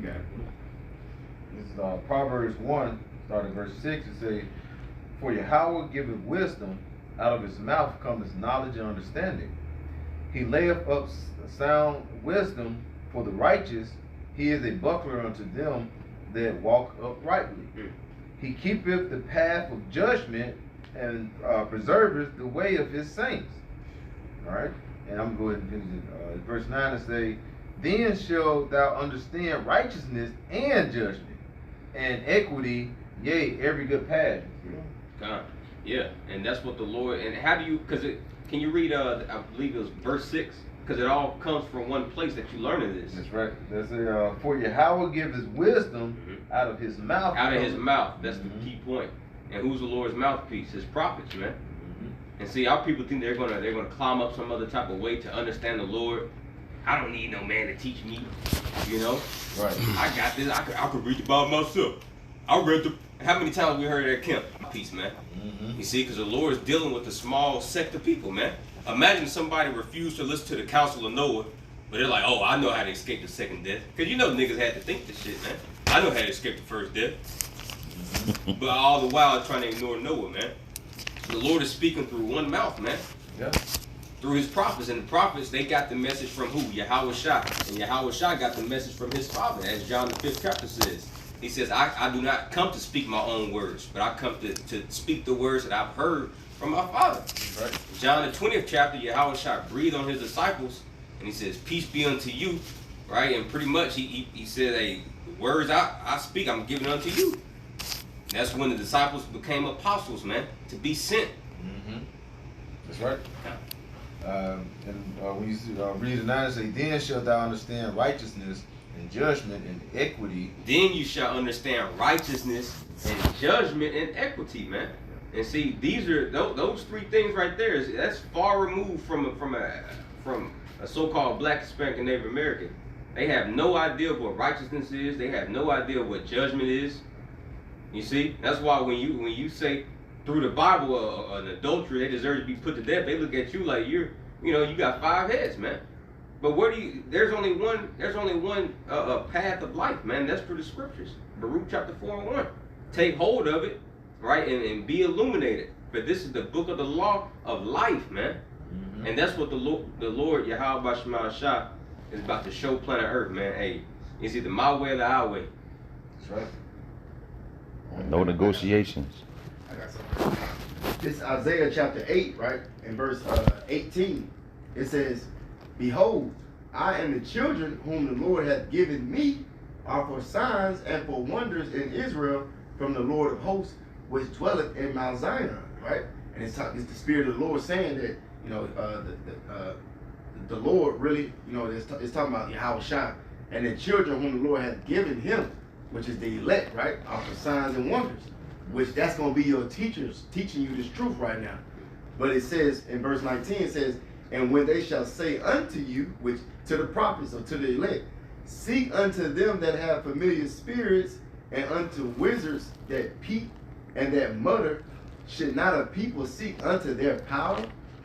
Yeah. This is Proverbs 1, starting verse 6, it says, "For Yahweh giveth wisdom, out of his mouth cometh knowledge and understanding. He layeth up sound wisdom for the righteous, he is a buckler unto them that walk uprightly. He keepeth the path of judgment, and preserveth the way of his saints." All right, and I'm going to finish it. Verse 9 it say, "Then shalt thou understand righteousness and judgment, and equity, yea, every good path." God. Yeah, and that's what the Lord, and how do you, can you read, I believe it was verse 6, because it all comes from one place that you learn of this. That's right. That's it. "For Yahweh give his wisdom, out of his mouth." Out of his mouth, that's the key point. And who's the Lord's mouthpiece? His prophets, man. And see, our people think they're gonna climb up some other type of way to understand the Lord. I don't need no man to teach me, you know. Right. I got this. I could read the Bible myself. I read the. How many times we heard that camp? Peace, man. You see, because the Lord is dealing with a small sect of people, man. Imagine somebody refused to listen to the counsel of Noah, but they're like, "Oh, I know how to escape the second death." Because you know niggas had to think this shit, man. I know how to escape the first death. But all the while trying to ignore Noah, man. The Lord is speaking through one mouth, man. Yeah. Through his prophets. And the prophets, they got the message from who? Yahweh Shah. And Yahweh Shah got the message from his father, as John the 5th chapter says. He says, I do not come to speak my own words, but I come to speak the words that I've heard from my father. Right. John the 20th chapter, Yahweh Shah breathed on his disciples, and he says, "Peace be unto you," right? And pretty much he said, "Hey, the words I speak, I'm giving unto you." That's when the disciples became apostles, man, to be sent. That's right. When you read the 9, it say, "Then shalt thou understand righteousness and judgment and equity." Then you shall understand righteousness and judgment and equity, man. And see, these are those three things right there. That's far removed from a so-called Black, Hispanic, and Native American. They have no idea what righteousness is. They have no idea what judgment is. You see, that's why when you say through the Bible an adultery they deserve to be put to death, they look at you like you got 5 heads, man. But there's only one path of life, man. That's through the scriptures. Baruch chapter 4:1. Take hold of it, right, and be illuminated. But this is the book of the law of life, man. And that's what the Lord Yahweh Shema Shah is about to show planet Earth, man. Hey, it's either my way or the highway. That's right. No negotiations. I got something. This Isaiah chapter 8, right? In verse 18, it says, "Behold, I and the children whom the Lord hath given me are for signs and for wonders in Israel from the Lord of hosts, which dwelleth in Mount Zion," right? And it's the Spirit of the Lord saying that, you know, the Lord really, you know, it's talking about Yahweh Shah, and the children whom the Lord hath given him, which is the elect, right, are for signs and wonders, which that's going to be your teachers teaching you this truth right now. But it says in verse 19, it says, "And when they shall say unto you," which to the prophets or to the elect, "Seek unto them that have familiar spirits, and unto wizards that peep and that mutter, should not a people seek unto their power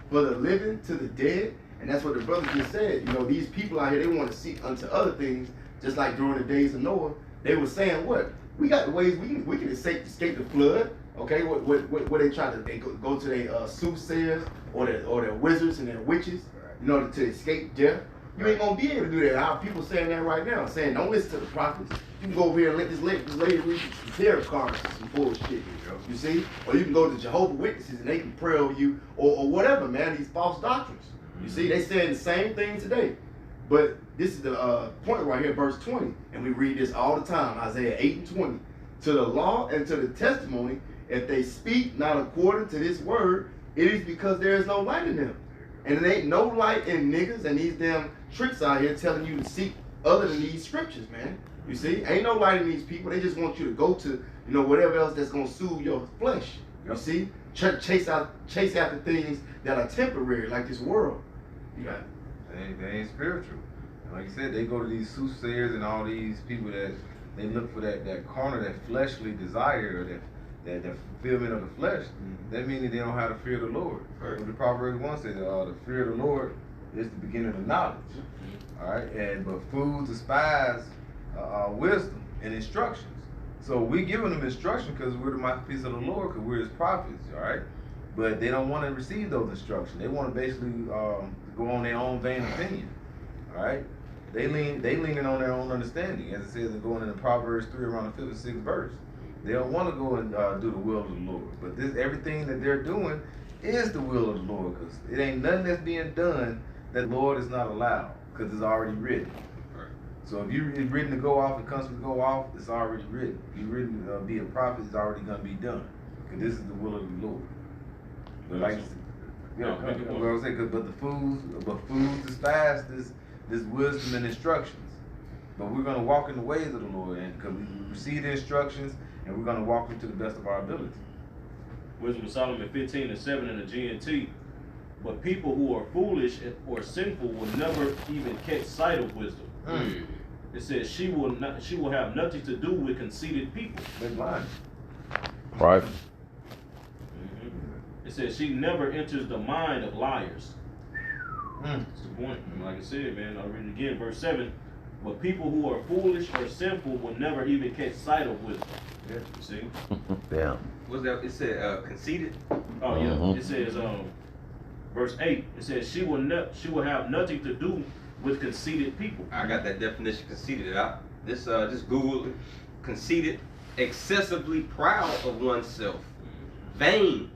for the living to the dead?" And that's what the brother just said. You know, these people out here, they want to seek unto other things, just like during the days of Noah. They were saying, what? We got the ways we can escape the flood. Okay, what they try to go to their soothsayers or their wizards and their witches in order to escape death. You ain't gonna be able to do that. Our people saying that right now, saying don't listen to the prophets. You can go over here and let this lady read some tarot cards and some bullshit. You see, or you can go to Jehovah's Witnesses and they can pray over you or whatever, man. These false doctrines. You see, they saying the same thing today. But this is the point right here, verse 20, and we read this all the time, Isaiah 8:20. "To the law and to the testimony, if they speak not according to this word, it is because there is no light in them." And it ain't no light in niggas and these damn tricks out here telling you to seek other than these scriptures, man. You see, ain't no light in these people. They just want you to go to, you know, whatever else that's gonna soothe your flesh. You see, chase after things that are temporary, like this world. Yeah. They ain't spiritual. Like you said, they go to these soothsayers and all these people that they look for that corner, that fleshly desire, or that fulfillment of the flesh. That means that they don't have the fear of the Lord. Right. What the Proverbs 1 says, the fear of the Lord is the beginning of knowledge. All right, but fools despise wisdom and instructions. So we giving them instruction because we're the mouthpiece of the Lord, because we're His prophets. All right, but they don't want to receive those instructions. They want to basically go on their own vain opinion. All right, they leaning on their own understanding, as it says going into Proverbs 3 around the 5th or 6th verse. They don't want to go and do the will of the Lord, but everything that they're doing is the will of the Lord, because it ain't nothing that's being done that the Lord is not allowed, because it's already written. Right. So if you're written to go off and constantly go off, it's already written. If you're written to be a prophet, it's already going to be done, because this is the will of the Lord. But like, you know, what I was saying, but fools despise this wisdom and instructions. But we're going to walk in the ways of the Lord, and because we receive the instructions, and we're going to walk them to the best of our ability. Wisdom of Solomon 15:7 in the GNT. But people who are foolish or sinful will never even catch sight of wisdom. It says she will have nothing to do with conceited people. They're blind. Right. It says she never enters the mind of liars. That's the point. And like I said, man, I'll read it again, verse 7. But people who are foolish or sinful will never even catch sight of wisdom. Yeah. You see? Damn. What's that? It said conceited. Oh yeah. It says verse 8. It says she will have nothing to do with conceited people. I got that definition, conceited. Just Google it. Conceited, excessively proud of oneself, vain.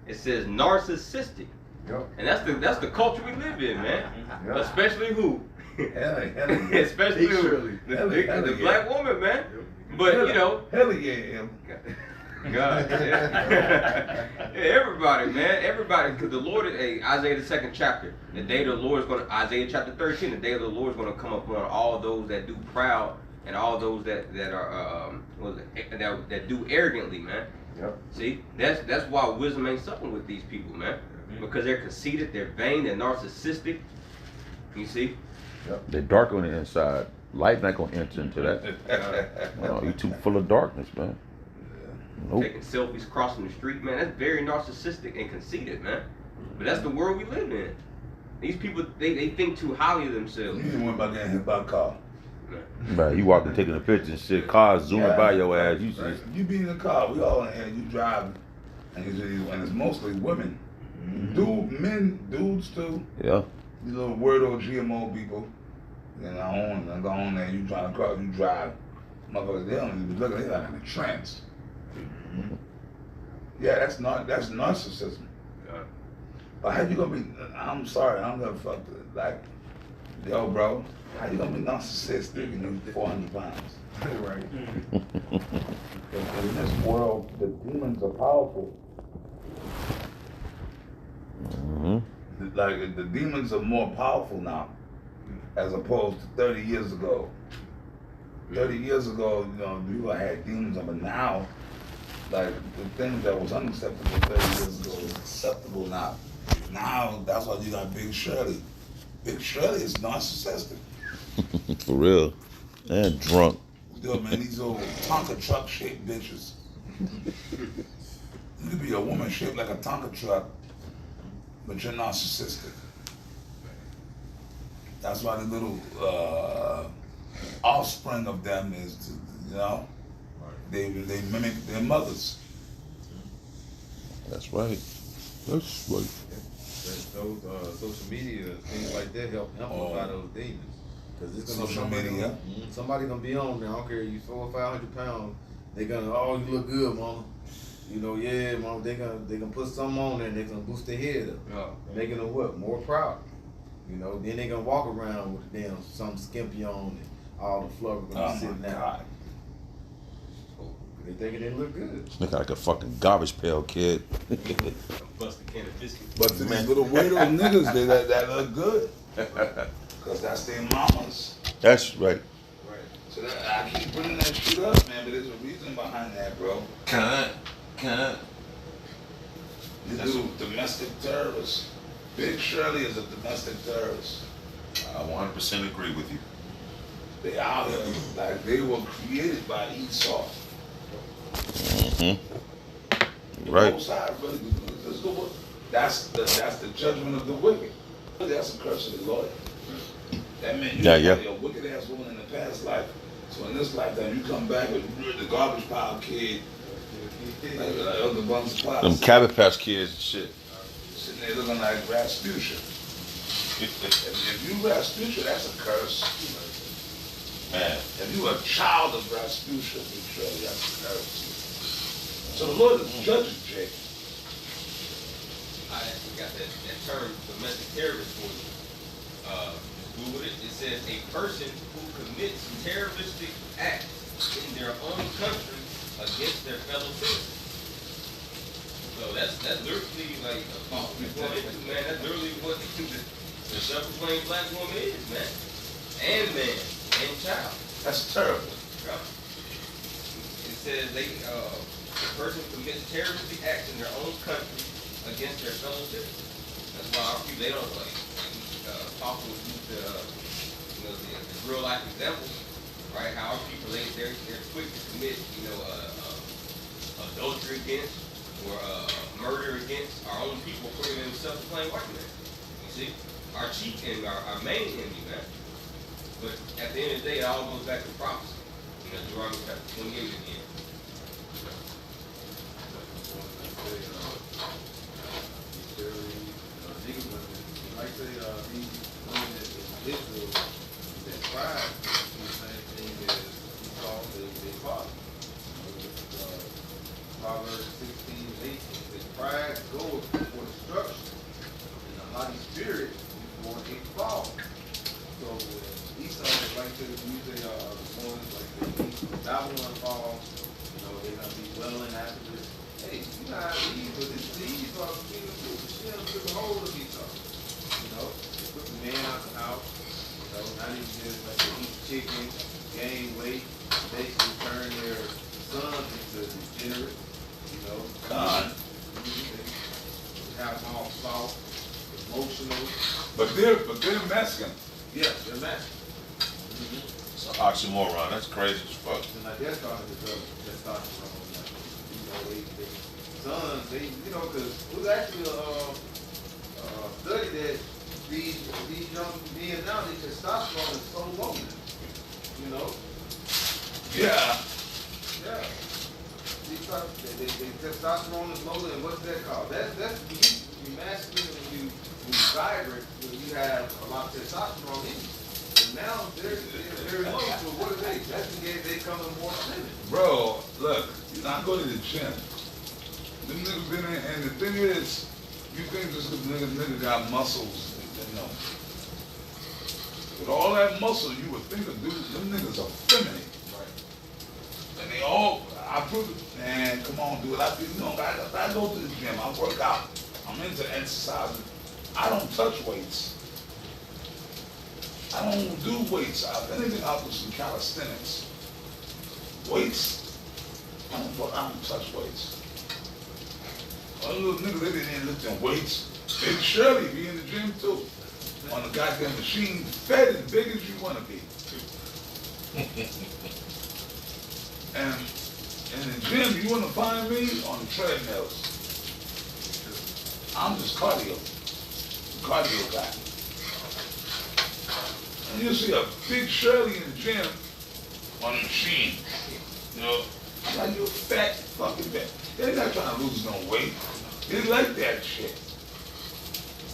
It says narcissistic. Yep. And that's the culture we live in, man. Yep. Especially who? Especially who? The black woman, man. But you know, hell yeah, God, yeah. Everybody, man, everybody, because the Lord, Isaiah the 2nd chapter, the day of the Lord is going to, Isaiah chapter 13, the day of the Lord is going to come upon all those that do proud and all those that are that do arrogantly, man. Yep. See, that's why wisdom ain't something with these people, man, because they're conceited, they're vain, they're narcissistic. You see? Yep. They're dark on the inside. Light not gonna enter into that. No, you too full of darkness, man. Nope. Taking selfies, crossing the street, man. That's very narcissistic and conceited, man. But that's the world we live in. These people, they think too highly of themselves. You didn't want about getting hit by a car. Right, you walking, taking a picture and shit. Cars zooming by your ass. You just you be in the car. We all in here. You drive, and it's mostly women. Dudes too. Yeah. These little weirdo GMO people. And I go on there. You trying to cross? You drive. Motherfuckers, they don't even be looking. They like in a trance. Yeah, that's narcissism. Yeah. But how you gonna be? I'm sorry, I'm gonna fuck with like, yo, bro. How you gonna be narcissistic and you 400 pounds? Right. Because in this world, the demons are powerful. Like the demons are more powerful now, as opposed to 30 years ago. 30 years ago, you know, people had demons, but now, like the things that was unacceptable 30 years ago is acceptable now. Now that's why you got Big Shirley. Big Shirley is narcissistic. for real. And drunk. Yo, man, these old Tonka truck shaped bitches. You could be a woman shaped like a Tonka truck, but you're narcissistic. That's why the little offspring of them is, you know, they mimic their mothers. That's right. That's right. Those social media, things like that help amplify those demons. Cause it's gonna Social media. Somebody gonna be on there. I don't care if you 400 or 500 pounds. They gonna, oh, you look good, mama. You know, yeah, mama. They gonna put something on there and they gonna boost their head up, making them what? More proud. You know, then they gonna walk around with damn some skimpy on and all the flubber gonna be sitting out. They thinking they look good. Look like a fucking garbage pail kid. Bust a can of biscuits. But to these little weirdo niggas, that look good. Because that's their mamas. That's right. Right. So I keep bringing that shit up, man, but there's a reason behind that, bro. Can't. That's a domestic terrorist. Big Shirley is a domestic terrorist. I 100% agree with you. They out here like they were created by Esau. Mm-hmm. Right. Most High really, that's the judgment of the wicked. That's a curse of the Lord. That meant you were a wicked ass woman in the past life. So in this lifetime, you come back with the garbage pile kid, like Elder Buns Pile. Them Cabbage Patch Kids and shit. Sitting there looking like Rasputia. If you Rasputia, that's a curse. Man, if you a child of Rasputia, that's a curse. So the Lord is judging Jake. I actually got that term, domestic terrorist for you. Google it. It says a person who commits terroristic acts in their own country against their fellow citizens. So that's literally like a fault we're going into, man. That's literally what the self-proclaimed black woman is, man. And man, and child. That's terrible. It says the person commits terroristic acts in their own country against their fellow citizens. That's why our people, they don't like talking with the real life examples, right? How our people they're quick to commit, adultery against or murder against our own people, putting them in self-proclaimed white man. You see, our chief enemy, our main enemy, man. But at the end of the day, it all goes back to prophecy. Deuteronomy chapter 28 again. Like say these women in Israel that pride is the same thing as Esau, they father. Proverbs 16:18. That pride goes before destruction, and a haughty spirit before it falls. So Esau, like to use the ones like Babylon falls, they're gonna be welling after this. Hey, you know how these, but this is Esau, she took a hold of Esau. Put the man out the house, not even just like they eat chicken, gain weight, basically turn their sons into degenerates, God. They have them all soft, emotional. But they're Mexican. Yeah, they're Mexican. It's an oxymoron. That's crazy as fuck. And like they're starting to develop testosterone. They sons, because it was actually a study that these young men now, their testosterone is so low now. Yeah. Yeah. They testosterone is low, and what's that called? That's you used to be masculine when you vibrant, when you have a lot of testosterone in you. And now they're very low. So what are they? That's they becoming more slimming. Bro, look, I go to the gym. Them niggas been in, and the thing is, you think just because nigga got muscles, with all that muscle, you would think of dudes, them niggas are feminine. Right. And they all, I prove it, man, come on, dude. I go to the gym, I work out, I'm into exercising. I don't touch weights. I don't do weights. If anything, I'll do some calisthenics. Weights, I don't touch weights. All the little niggas, they didn't lift them weights. Big Shirley be in the gym too. On the goddamn machine, fed as big as you want to be. And in the gym, you want to find me on the treadmills. I'm just cardio guy. And you'll see a big Shirley in the gym on the machine. Like you fat fucking fat. They're not trying to lose no weight. They like that shit.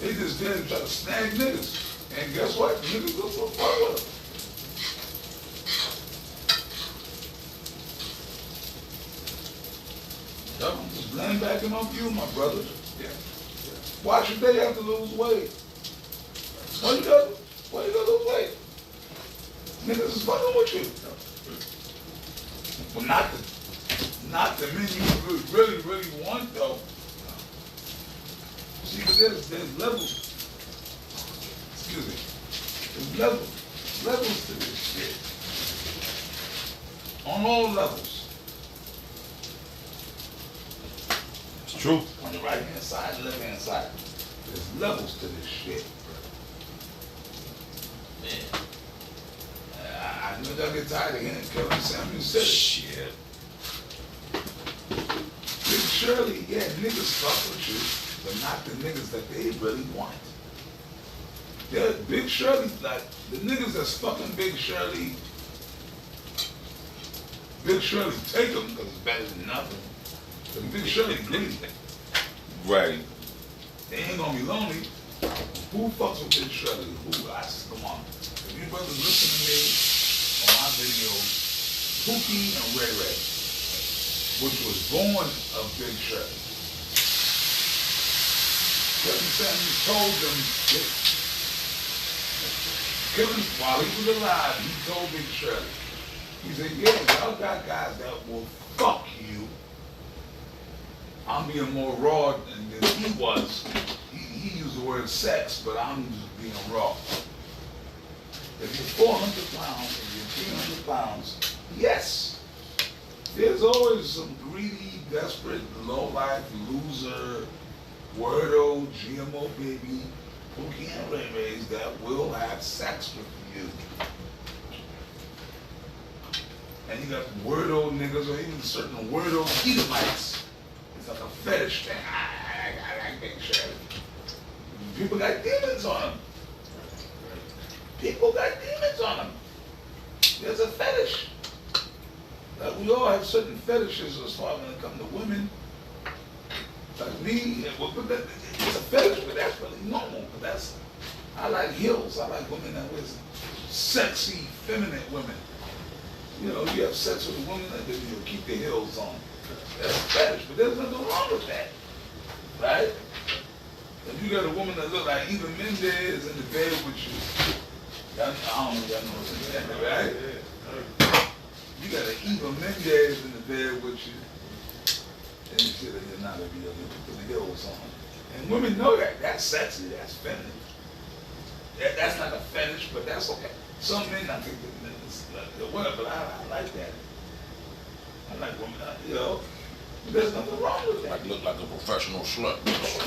They just didn't try to snag niggas. And guess what? Niggas go so far with them. I'm just laying back and on you, my brother. Yeah. Why should they have to lose weight? Why you gotta lose weight? Niggas is fucking with you. Well, not the men you really want though. See, but there's levels. Excuse me. There's levels to this shit. On all levels. It's true. On on the right hand side and left hand side. There's levels to this shit. Man. I know y'all get tired of hearing Kevin Samuels say it. Shit. Big Shirley, yeah, niggas fuck with you, but not the niggas that they really want. Yeah, Big Shirley, like, the niggas that's fucking Big Shirley take them because it's better than nothing. But Big Shirley greedy. Right. They ain't gonna be lonely. Who fucks with Big Shirley? Who? Come on. If you brothers listen to me on my videos, Pookie and Ray Ray, which was born of Big Shirley. Kevin Samuels told them, Kevin, while he was alive, he told Big Shirley, he said, yeah, y'all got guys that will fuck you. I'm being more raw than he was. He used the word sex, but I'm just being raw. If you're 400 pounds and you're 300 pounds, yes, there's always some greedy, desperate, low-life, loser, wordo, GMO baby, who can't raise that will have sex with you. And you got wordo niggas or even certain wordo Edomites. It's like a fetish thing. I like Big Shirley. People got demons on them. People got demons on them. There's a fetish. Like we all have certain fetishes as far as when it comes to women. Like me, it's a fetish, but that's really normal. But I like heels. I like women that wear sexy, feminine women. You know, you have sex with a woman and then you keep the heels on. That's a fetish, but there's nothing wrong with that, right? If you got a woman that look like Eva Mendes in the bed with you, I don't know if y'all know what's in there, right? You got an Eva Mendes in the bed with you, and you feel that you're not a real nigga, put the heels on. And women know that. That's sexy, that's feminine. That's not a fetish, but that's okay. Some men, I think, whatever, but I like that. I like women, you know. There's nothing wrong with that. Like look like a professional slut.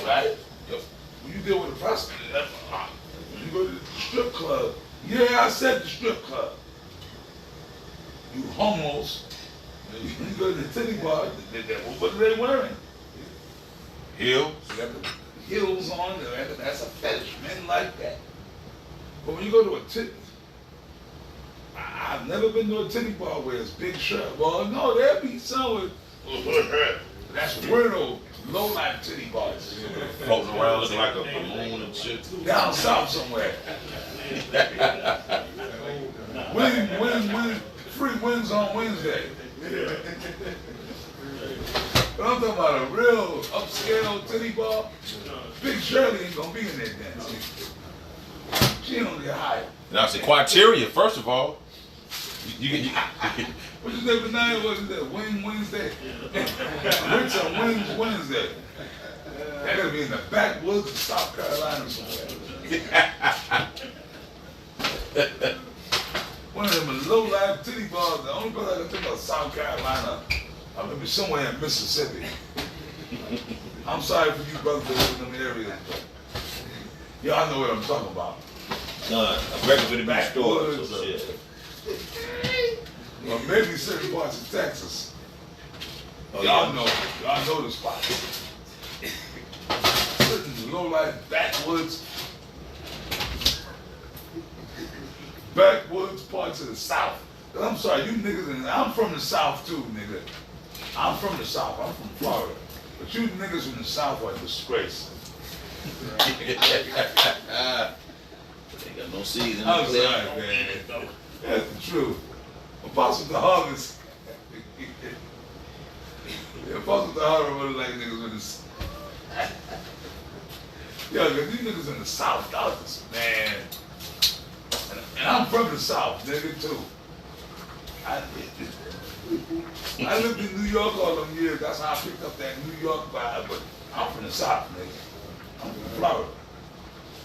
Right? Yep. When you deal with a prostitute, when you go to the strip club, yeah, I said the strip club. You homos, when you go to the titty bar, what are they wearing? Heels. You got the heels on, that's a fetish. Men like that. But when you go to a titty, I've never been to a titty bar where it's Big shirt. Well, no, there'll be some with, that's weirdo, low-life titty bars. Floating around looking like a balloon and shit. Down south somewhere. Free wins on Wednesday. But I'm talking about a real upscale titty bar. Big Shirley ain't gonna be in that dance. She don't get hired. Now, it's the criteria, first of all. You What's his name for nine? What is that? Wing Wednesday? Rich on Wings Wednesday. That gotta be in the backwoods of South Carolina somewhere. One of them low-life titty bars. The only place I can think of South Carolina. I'm gonna be somewhere in Mississippi. I'm sorry for you brothers that live in them areas. Y'all know what I'm talking about. a regular to be stored. Backwoods. So shit. Or maybe certain parts of Texas. Oh, y'all yeah. know the spots. Certain low-life backwoods parts of the South. I'm sorry, you niggas, I'm from the South too, nigga. I'm from the South, I'm from Florida. But you niggas from the South are a disgrace. They got no season. I'm sorry, man. That's the truth. Apostle the Harvest. Apostle the Harvest really like niggas with this. Yo, cause these niggas in the South, man. And I'm from the South, nigga, too. I lived in New York all them years. That's how I picked up that New York vibe. But I'm from the South, nigga. I'm from Florida.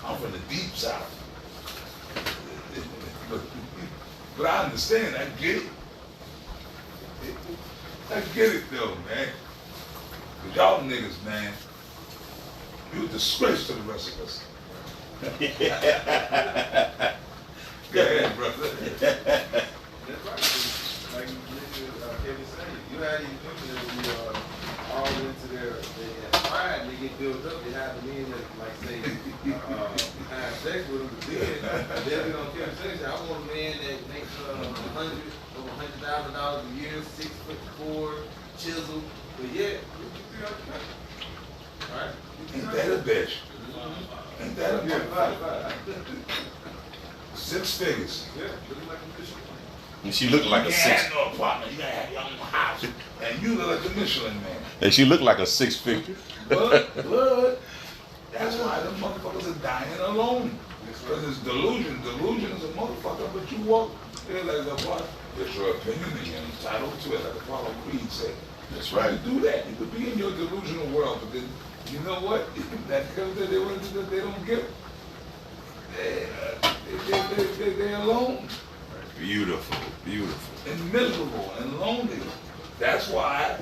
I'm from the deep South. But I understand. I get it. I get it, though, man. Cause y'all niggas, man, You're a disgrace to the rest of us. Go ahead, brother. That's right. Like Kevin said, you had these women that we all into their pride, they get built up. They have the men that, like, say, have sex with them, but then they'll get on Kevin say, I want a man that makes over $100,000 a year, 6'4", chisel, but yet, right? Ain't that a bitch? Ain't that a bitch? 6 figures. Yeah, looking like a Michelin. And she looked like a You six. can't have no apartment. You gotta have your own house. And you look like a Michelin man. And she looked like a 6 figure. But that's why the motherfuckers are dying alone. Because it's delusion. Delusion is a motherfucker, but you walk there like a what? It's your opinion and you're entitled to it, like Apollo Creed said. That's Right. right. You do that. You could be in your delusional world, but then you know what? That comes that they don't get. They're alone Beautiful, beautiful. and miserable and lonely. That's why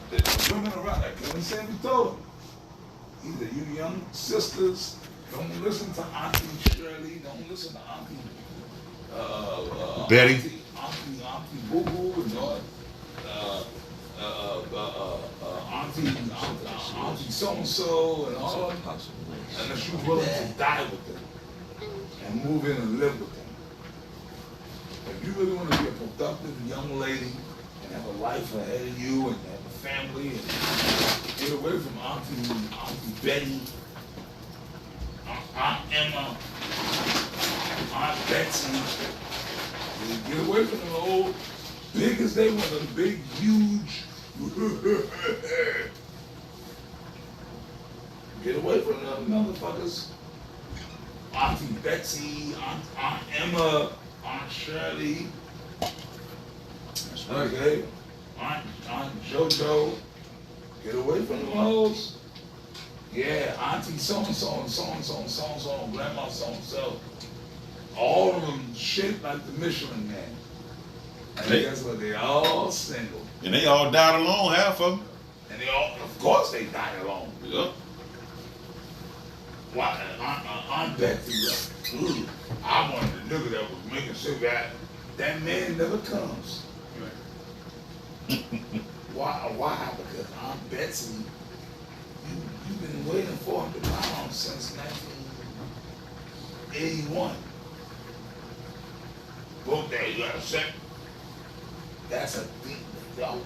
the women around, like Kevin Sandy told them, either you young sisters, don't listen to Auntie Shirley, don't listen to Auntie Betty. Auntie Boo Boo, and Auntie so and so, and all of them, unless you're willing to die with them and move in and live with them. If you really want to be a productive young lady and have a life ahead of you and have a family and get away from Auntie Betty, Aunt Emma, Aunt Betsy, get away from them old, big as they want, them big, huge. Get away from them motherfuckers. Auntie Betsy, Aunt Emma, Aunt Shirley. That's right, okay? Aunt JoJo. Get away from them hoes. Yeah, Auntie so-and-so and so-and-so and so-and-so and Grandma so-and-so. All of them shaped like the Michelin Man. And guess what? They all single. And they all died alone, half of them. And they all, of course they died alone. Yep. Why, Aunt Betsy, I wanted a nigga that was making sure that man never comes. Why? Because Aunt Betsy, you've been waiting for him to come since 1981. Both days, you got a second. That's a demon. Yo,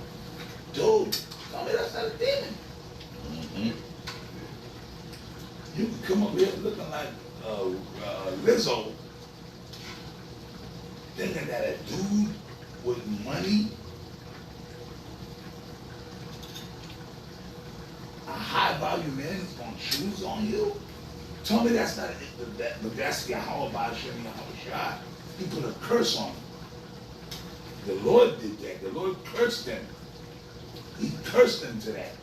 dude, tell me that's not a demon. Mm-hmm. You can come up here looking like Lizzo, thinking that a dude with money, a high value man is gonna choose on you. Tell me that's not but that's Yahweh Shem Yahweh. He put a curse on him. The Lord did that. The Lord cursed him. He cursed him to that.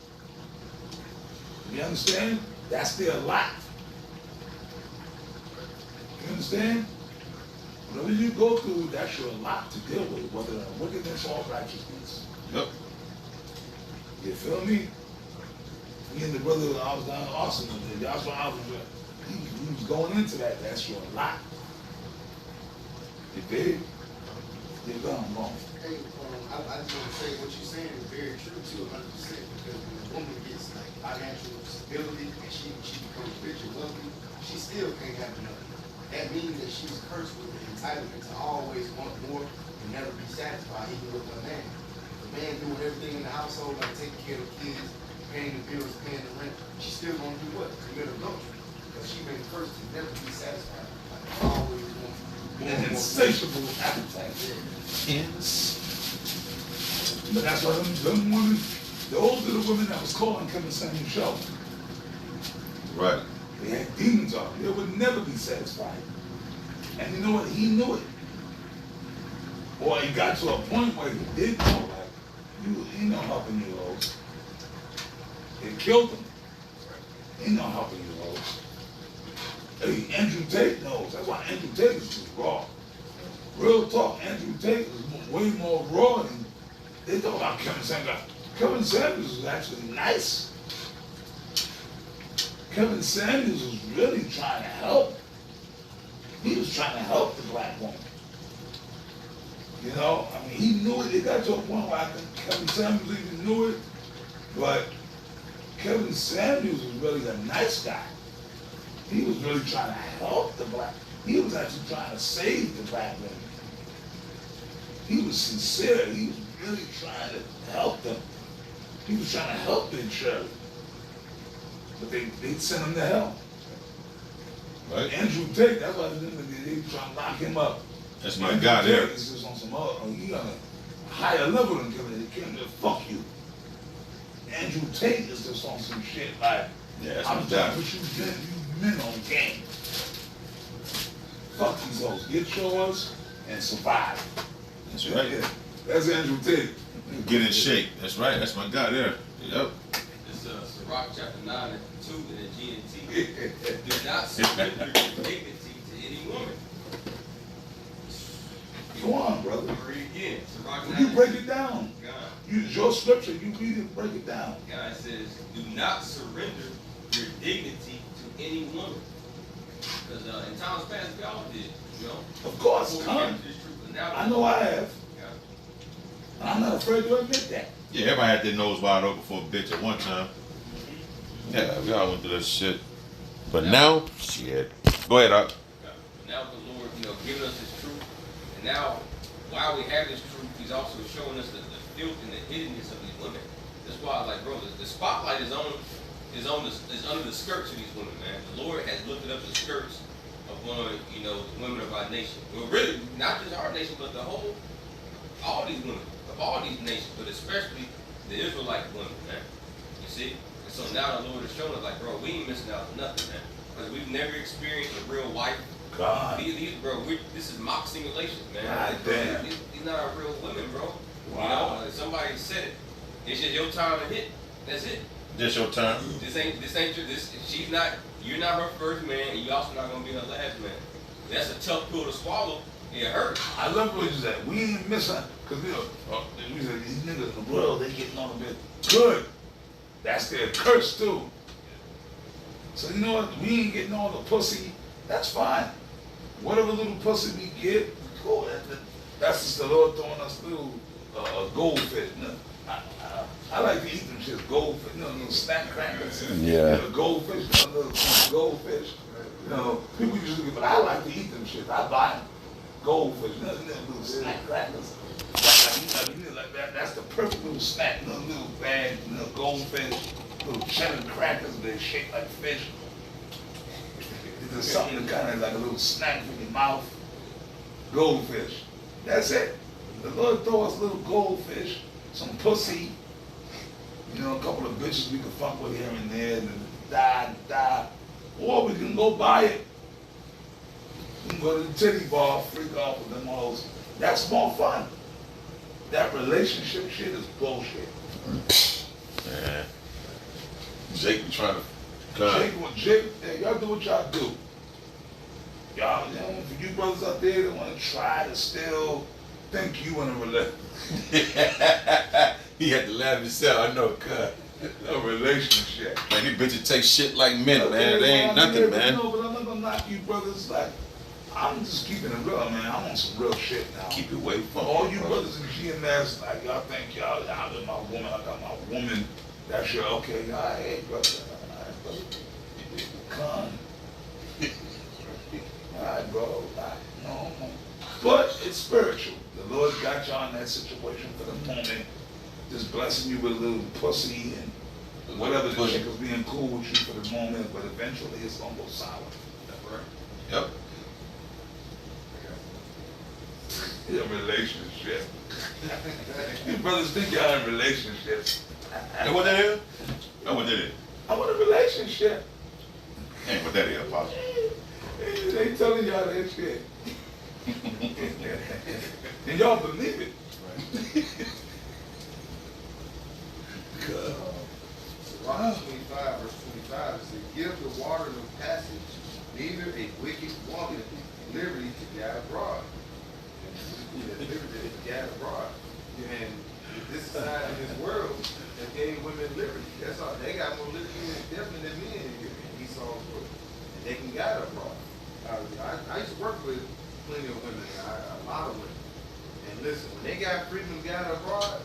You understand? That's their lot. You understand? Whatever you go through, that's your lot to deal with, whether wickedness or righteousness. Yep. You feel me? Me and the brother I was down in Austin, that's why he was going into that. That's your lot. You dig? You're gone. Hey, I just want to say what you're saying is very true to 100%, because when a woman gets like financial stability and she becomes rich and wealthy, she still can't have enough. That means that she's cursed with the entitlement to always want more and never be satisfied, even with her man. The man doing everything in the household, like taking care of the kids, paying the bills, paying the rent, she's still gonna do what? Commit adultery. Because she's been cursed to never be satisfied. Like always want more An and more. insatiable appetite. But that's why them women, those are the women that was calling Kevin Samuel's show. Right. They had demons on them. They would never be satisfied. And you know what? He knew it. Or he got to a point where he did know, like, you ain't no helping you, hoes. It killed him. Ain't no helping you, hoes. Hey, Andrew Tate knows. That's why Andrew Tate is just raw. Real talk, Andrew Tate is way more raw than they talk about Kevin Samuels. Kevin Samuels is actually nice. Kevin Samuels was really trying to help. He was trying to help the black woman. You know, I mean, he knew it. It got to a point where I think Kevin Samuels even knew it, but Kevin Samuels was really a nice guy. He was really trying to help the black. He was actually trying to save the black women. He was sincere. He was really trying to help them. He was trying to help Big Shirley. But they sent him to hell. Right? Andrew Tate, that's why they trying to lock him up. That's my guy there. Tate is just on some other, he on a higher level than Kevin. They came to fuck you. Andrew Tate is just on some shit like, Yeah, that's I'm my done guy. with you men on game. Fuck these hoes. Get yours and survive. That's right. Yeah. That's Andrew Tate. Get in shape. That's right. That's my guy there. Yep. It's Sirach chapter 9 and 2 in the GNT. Do not surrender your dignity to any woman. Come on, brother. Read again. Sirach 9 You and break 2. it down. God. Use your scripture. You read it, break it down. God says, do not surrender your dignity to any woman. Because in times past, we all did, you know. Of course, Before we Con. came to this truth, but now I know I have. Yeah. And I'm not afraid to admit that. Yeah, everybody had their nose wide open for a bitch at one time. Yeah, we all went through that shit. But now, shit. Go ahead, Doc. Now the Lord, giving us His truth, and now while we have His truth, He's also showing us the filth and the hiddenness of these women. That's why, like, bro, the spotlight is under the skirts of these women, man. The Lord has lifted up the skirts upon, the women of our nation. Well, really, not just our nation, but all these women of all these nations, but especially the Israelite women, man. You see? And so now the Lord is showing us, like, bro, we ain't missing out on nothing, man. Because we've never experienced a real wife. God. This is mock simulations, man. God damn. These not our real women, bro. Wow. Somebody said it. It's just your time to hit. That's it. This your time. You're not her first man, and you also not gonna be her last man. That's a tough pill to swallow. It hurts. I love what you said. We ain't missing, because we said these niggas in the world, they getting on a bit good. That's their curse too. So you know what? We ain't getting all the pussy. That's fine. Whatever little pussy we get, cool. That's just the Lord throwing us little goldfish. I like to eat them shit, goldfish, little snack crackers. Yeah. Goldfish, little goldfish. People usually, but I like to eat them shit. I buy them. Goldfish, little snack crackers. Like that. That's the perfect little snack, little bag, little goldfish, little cheddar crackers. They shake like fish. There's something that kind of like a little snack in your mouth. Goldfish. That's it. The Lord throw us little goldfish, some pussy, a couple of bitches we can fuck with here and there, and die. Or we can go buy it. We can go to the titty bar, freak off with them hoes. That's more fun. That relationship shit is bullshit. Man. Jake be trying to Jake, hey, y'all do what y'all do. Y'all, for you brothers out there that want to try to still think you in a relationship. He had to laugh himself, I know, cut. A relationship. Man, these bitches take shit like men, man. They ain't nothing, man. No, but I'm not gonna knock you brothers. Like, I'm just keeping it real, man. I'm on some real shit now. Keep it away from all me, you bro. brothers in GMS, like, y'all think y'all got my woman, I got my woman. That's your okay. All right, hey, brother. All right, brother. Con. All right, bro. No. But it's spiritual. The Lord got y'all in that situation for the moment. Just blessing you with a little pussy and whatever the chick is being cool with you for the moment, but eventually it's gonna go sour. That's right. Yep. You're in a relationship. You brothers think y'all in relationships. Know what that is? Know what that is? I want a relationship. Ain't what that is, Apostle. They telling y'all that shit. And y'all believe it. Sirach 25, verse 25, it says, give the water no passage, neither a wicked woman liberty to gad abroad. Liberty to gad abroad. And this side of this world that gave women liberty. That's all. They got more liberty definitely than men. He songs for it. And they can guide abroad. I used to work with plenty of women, a lot of women. And listen, when they got freedom to guide abroad,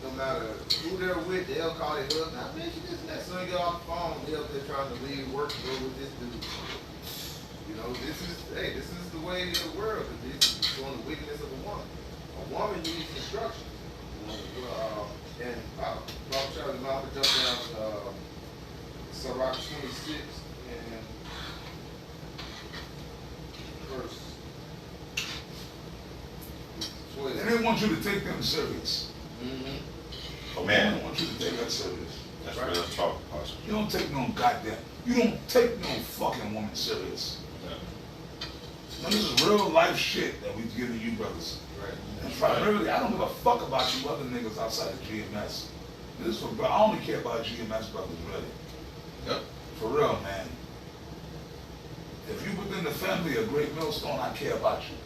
no matter who they're with, they'll call their husband. Now, bitch, you this and that. So they get off the phone, they're up there trying to leave work to go with this dude. You know, this is the way of the world. This is showing the wickedness of a woman. A woman needs instruction. And Prophet Charles Mount jump down Sirach 26 and verse 12. They didn't want you to take them serious. Oh man, They want you to take that serious. that's real talk, Pastor. You don't take no goddamn. You don't take no fucking woman serious. Now, this is real life shit that we've given you brothers. Right. And primarily, I don't give a fuck about you other niggas outside of GMS. This is for, I only care about GMS brothers, really. Yep. For real, man. If you within the family of Great Millstone, I care about you.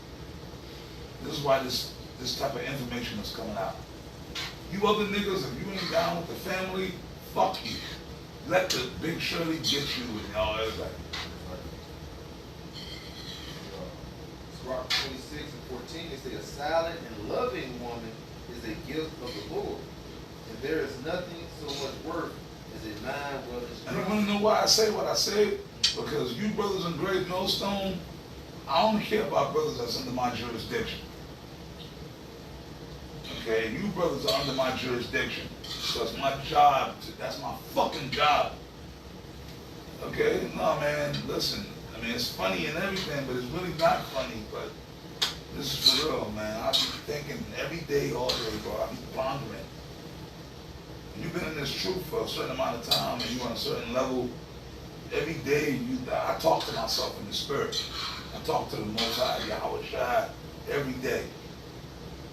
This is why this type of information is coming out. You other niggas, if you ain't down with the family, fuck you. Let the Big Shirley get you and all everybody. Sirach 26 and 14, it says, a silent and loving woman is a gift of the Lord. And there is nothing so much worth as a mind well And you instructed. wanna know why I say what I say? Because you brothers in Great Millstone, I only care about brothers that's under my jurisdiction. Okay, you brothers are under my jurisdiction. So it's my job, that's my fucking job. Okay, no man, listen, I mean it's funny and everything, but it's really not funny, but this is for real, man. I be thinking every day, all day, bro, I be pondering. You've been in this truth for a certain amount of time and you're on a certain level. Every day, I talk to myself in the spirit. I talk to the Most High, Yahweh Shai, every day.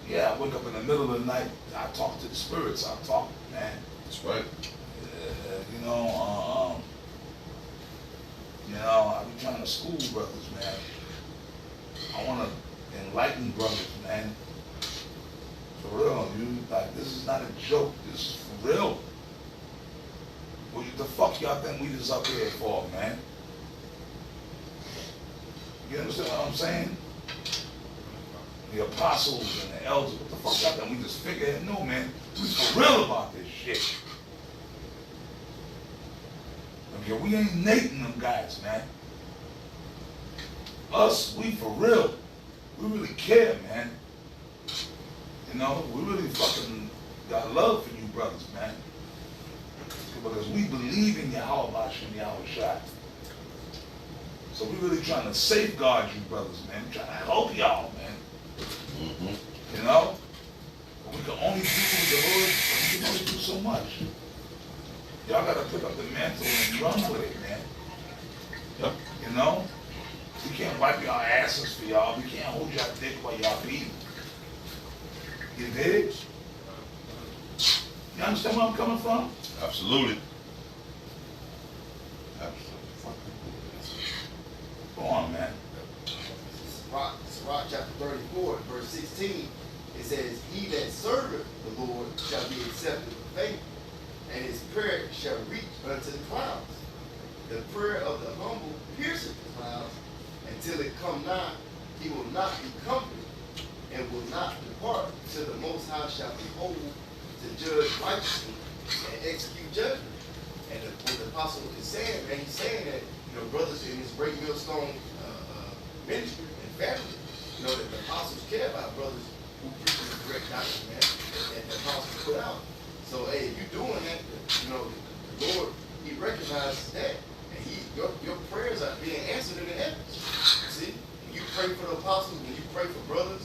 Yeah, I wake up in the middle of the night, I talk to the spirits, I talk, man. That's right. I be trying to school brothers, man. I want to enlighten brothers, man. For real, like, this is not a joke, this is for real. What the fuck y'all think we just up here for, man? You understand what I'm saying? The apostles and the elders, what the fuck y'all think we just figure it? No, man, we for real about this shit. Okay, we ain't Nathan them guys, man. Us, we for real. We really care, man. You know, we really fucking got love for you brothers, man. Because we believe in Yahweh Bashem and Yahweh Shai. So we really trying to safeguard you brothers, man. We're trying to help y'all, man. You know? But we can only do the hood, we can only do so much. Y'all gotta pick up the mantle and run with it, man. Yep. You know? We can't wipe y'all asses for y'all. We can't hold y'all dick while y'all beat. You dig? You understand where I'm coming from? Absolutely. Go on, man. Sirach chapter 34, verse 16, it says, he that serveth the Lord shall be accepted with faith, and his prayer shall reach unto the clouds. The prayer of the humble pierceth the clouds, until it come nigh, he will not be comforted, and will not depart, till the Most High shall behold to judge righteously and execute judgment. And what the apostle is saying, man, he's saying that, brothers in his Great Millstone ministry and family, that the apostles care about brothers who preach the correct doctrine, man, that the apostles put out. So, hey, if you're doing that, the Lord, he recognizes that, and your prayers are being answered in the heavens. See, when you pray for the apostles, when you pray for brothers,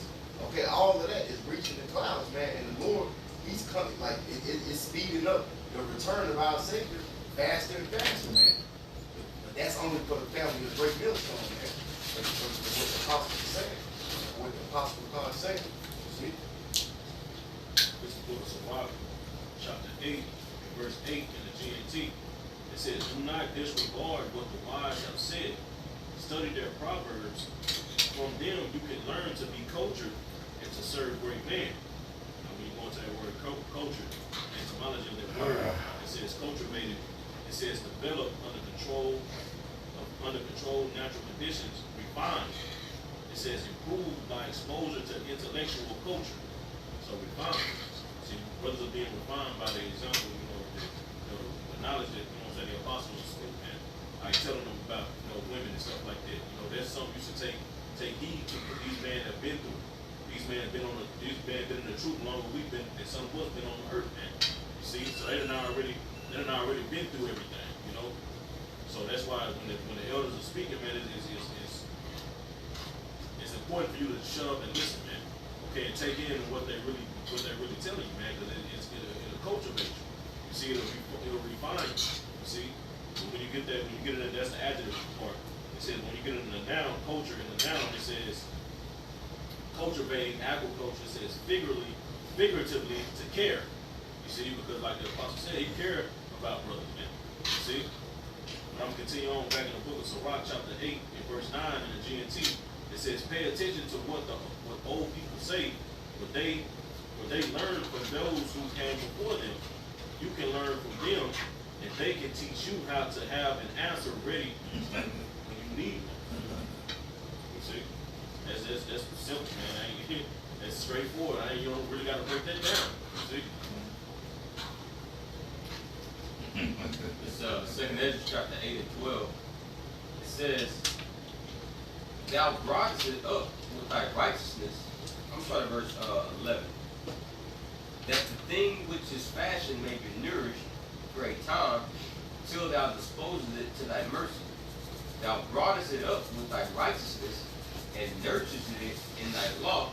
okay, all of that is reaching the clouds, man, and the Lord, he's coming, like, it's speeding up the return of our Savior faster and faster, man. But that's only for the family of Great Millstone, man. That's what the apostles are saying. What the apostle God is saying. See? This is the book of Sirach, chapter 8, verse 8 in the GNT. It says, do not disregard what the wise have said. Study their proverbs. From them you can learn to be cultured and to serve great men. Now when you go into that word culture, etymology of that word, it says cultivated. It says develop under controlled natural conditions, refined. It says improved by exposure to intellectual culture. So refined. See, brothers are being refined by the example, the knowledge that, the apostles spoke, man. Like telling them about, women and stuff like that. That's something you should take heed to. What these men have been through. These men have been in the truth longer than we've been, and some of us been on the earth, man. You see, so they done already been through everything, So that's why when the elders are speaking, man, it's important for you to shut up and listen, man. Okay, and take in what they're really telling you, man, because it'll cultivate you. You see, it'll refine you. You see, when you get in that, that's the adjective part. It says when you get in the noun, culture, in the noun, it says cultivating agriculture. It says figuratively to care. You see, because like the apostle said, he cared about brothers, man. You see. I'm going to continue on back in the book of Sirach, chapter 8, in verse 9 in the GNT. It says, pay attention to what old people say, what they learn from those who came before them. You can learn from them, and they can teach you how to have an answer ready when you need one. You see? That's simple, man. That's straightforward. You don't really got to break that down. You see? It's 2nd Ezra chapter 8 and 12. It says, thou broughtest it up with thy righteousness. I'm sorry, verse 11. That the thing which is fashioned may be nourished for a time, till thou disposest it to thy mercy. Thou broughtest it up with thy righteousness, and nurturest it in thy law,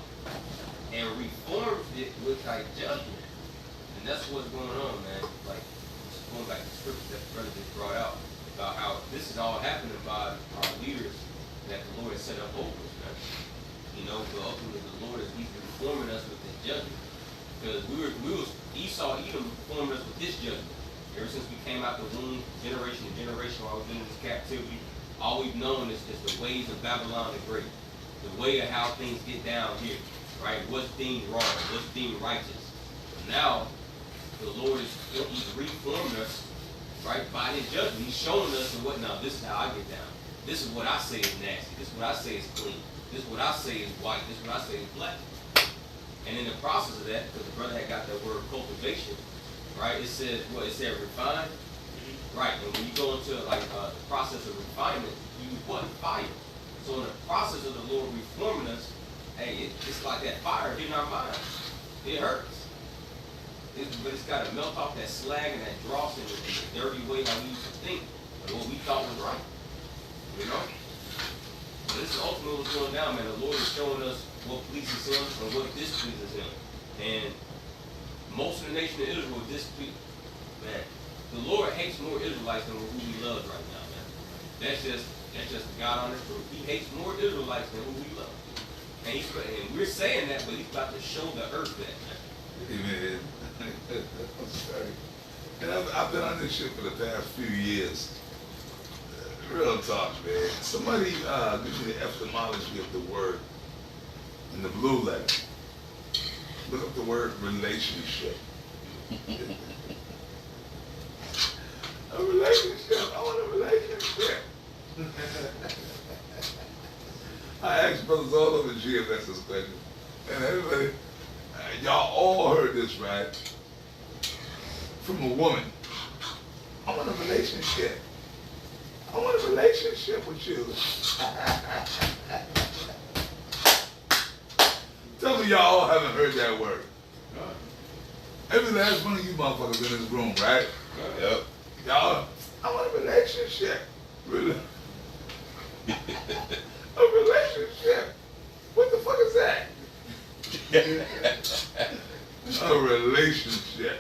and reformed it with thy judgment. And that's what's going on, man. Like, going back to the scripture that the brother just brought out about how this is all happening by our leaders that the Lord has set up over us, man. But ultimately the Lord is reforming us with His judgment. Because Esau, Edom, reforming us with His judgment. Ever since we came out the womb, generation to generation, while we've been in this captivity, all we've known is the ways of Babylon the Great. The way of how things get down here, right? What's deemed wrong, what's deemed righteous. But now, the Lord He's reformed us, right, by His judgment. He's showing us what, now this is how I get down. This is what I say is nasty. This is what I say is clean. This is what I say is white. This is what I say is black. And in the process of that, because the brother had got that word cultivation, right, it said refined. Right, and when you go into the process of refinement, you use what? Fire. So in the process of the Lord reforming us, hey, it's like that fire hitting our minds. It hurts. But it's got to melt off that slag and that dross in the dirty way how we used to think, and what we thought was right. But this is ultimately what's going down, man. The Lord is showing us what pleases Him and what displeases Him. And most of the nation of Israel displeased. Man, the Lord hates more Israelites than who He loves right now, man. That's just the God honest truth. He hates more Israelites than who we love. And we're saying that, but He's about to show the earth that, man. Amen. I'm sorry. And I've been on this shit for the past few years. Real talk, man. Somebody give me the etymology of the word in the blue letter. Look up the word relationship. A relationship. I want a relationship. I asked brothers all over GMS this question. And everybody, y'all all heard this, right? From a woman. I want a relationship. I want a relationship with you. Tell me y'all all haven't heard that word. Every last one of you motherfuckers in this room, right? Yep. Y'all, I want a relationship. Really? A relationship? What the fuck is that? A relationship.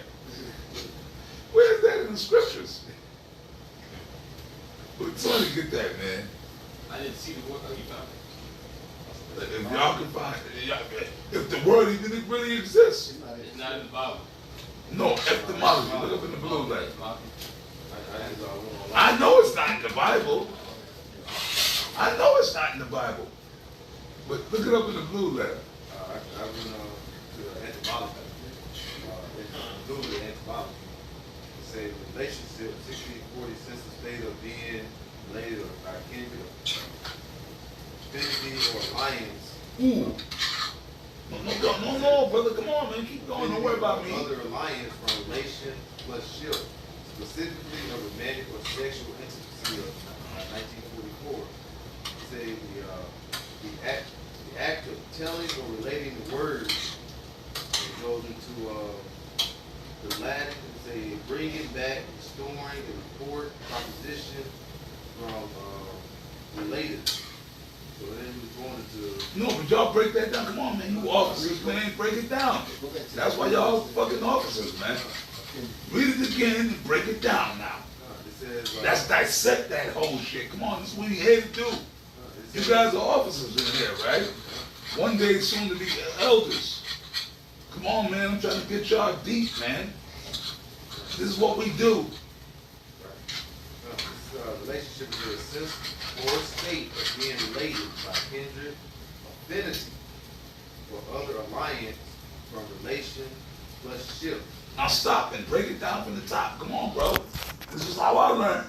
Where is that in the scriptures? But somebody get that, man. I didn't see the word. Oh, you found it. If y'all can find it, if the word even really exists. It's not in the Bible. No, etymology. Look up in the blue letter. I know it's not in the Bible. I know it's not in the Bible. But look it up in the blue letter. I went to etymology. Google etymology. say relationship, 1640 sense the state of being related or by kindred, affinity or alliance. Ooh. No, brother. Come on, man. Keep going. Don't worry about me. Other alliance from relation plus ship, specifically a romantic or sexual intimacy of 1944. Say the act of telling or relating the words. It goes into the Latin. Say bringing back, restoring, a report, proposition from related. So then we're going into. No, but y'all break that down. Come on, man. You officers, man. Break it down. That's why y'all fucking officers, man. Read it again and break it down now. It says, Let's dissect that whole shit. Come on, this is what we here to do. You guys are officers in here, right? One day soon to be elders. Come on, man. I'm trying to get y'all deep, man. This is what we do. Relationship is a sense or state of being related by kindred, affinity, or other alliance from relation plus ship. Now stop and break it down from the top. Come on, bro. This is how I learn.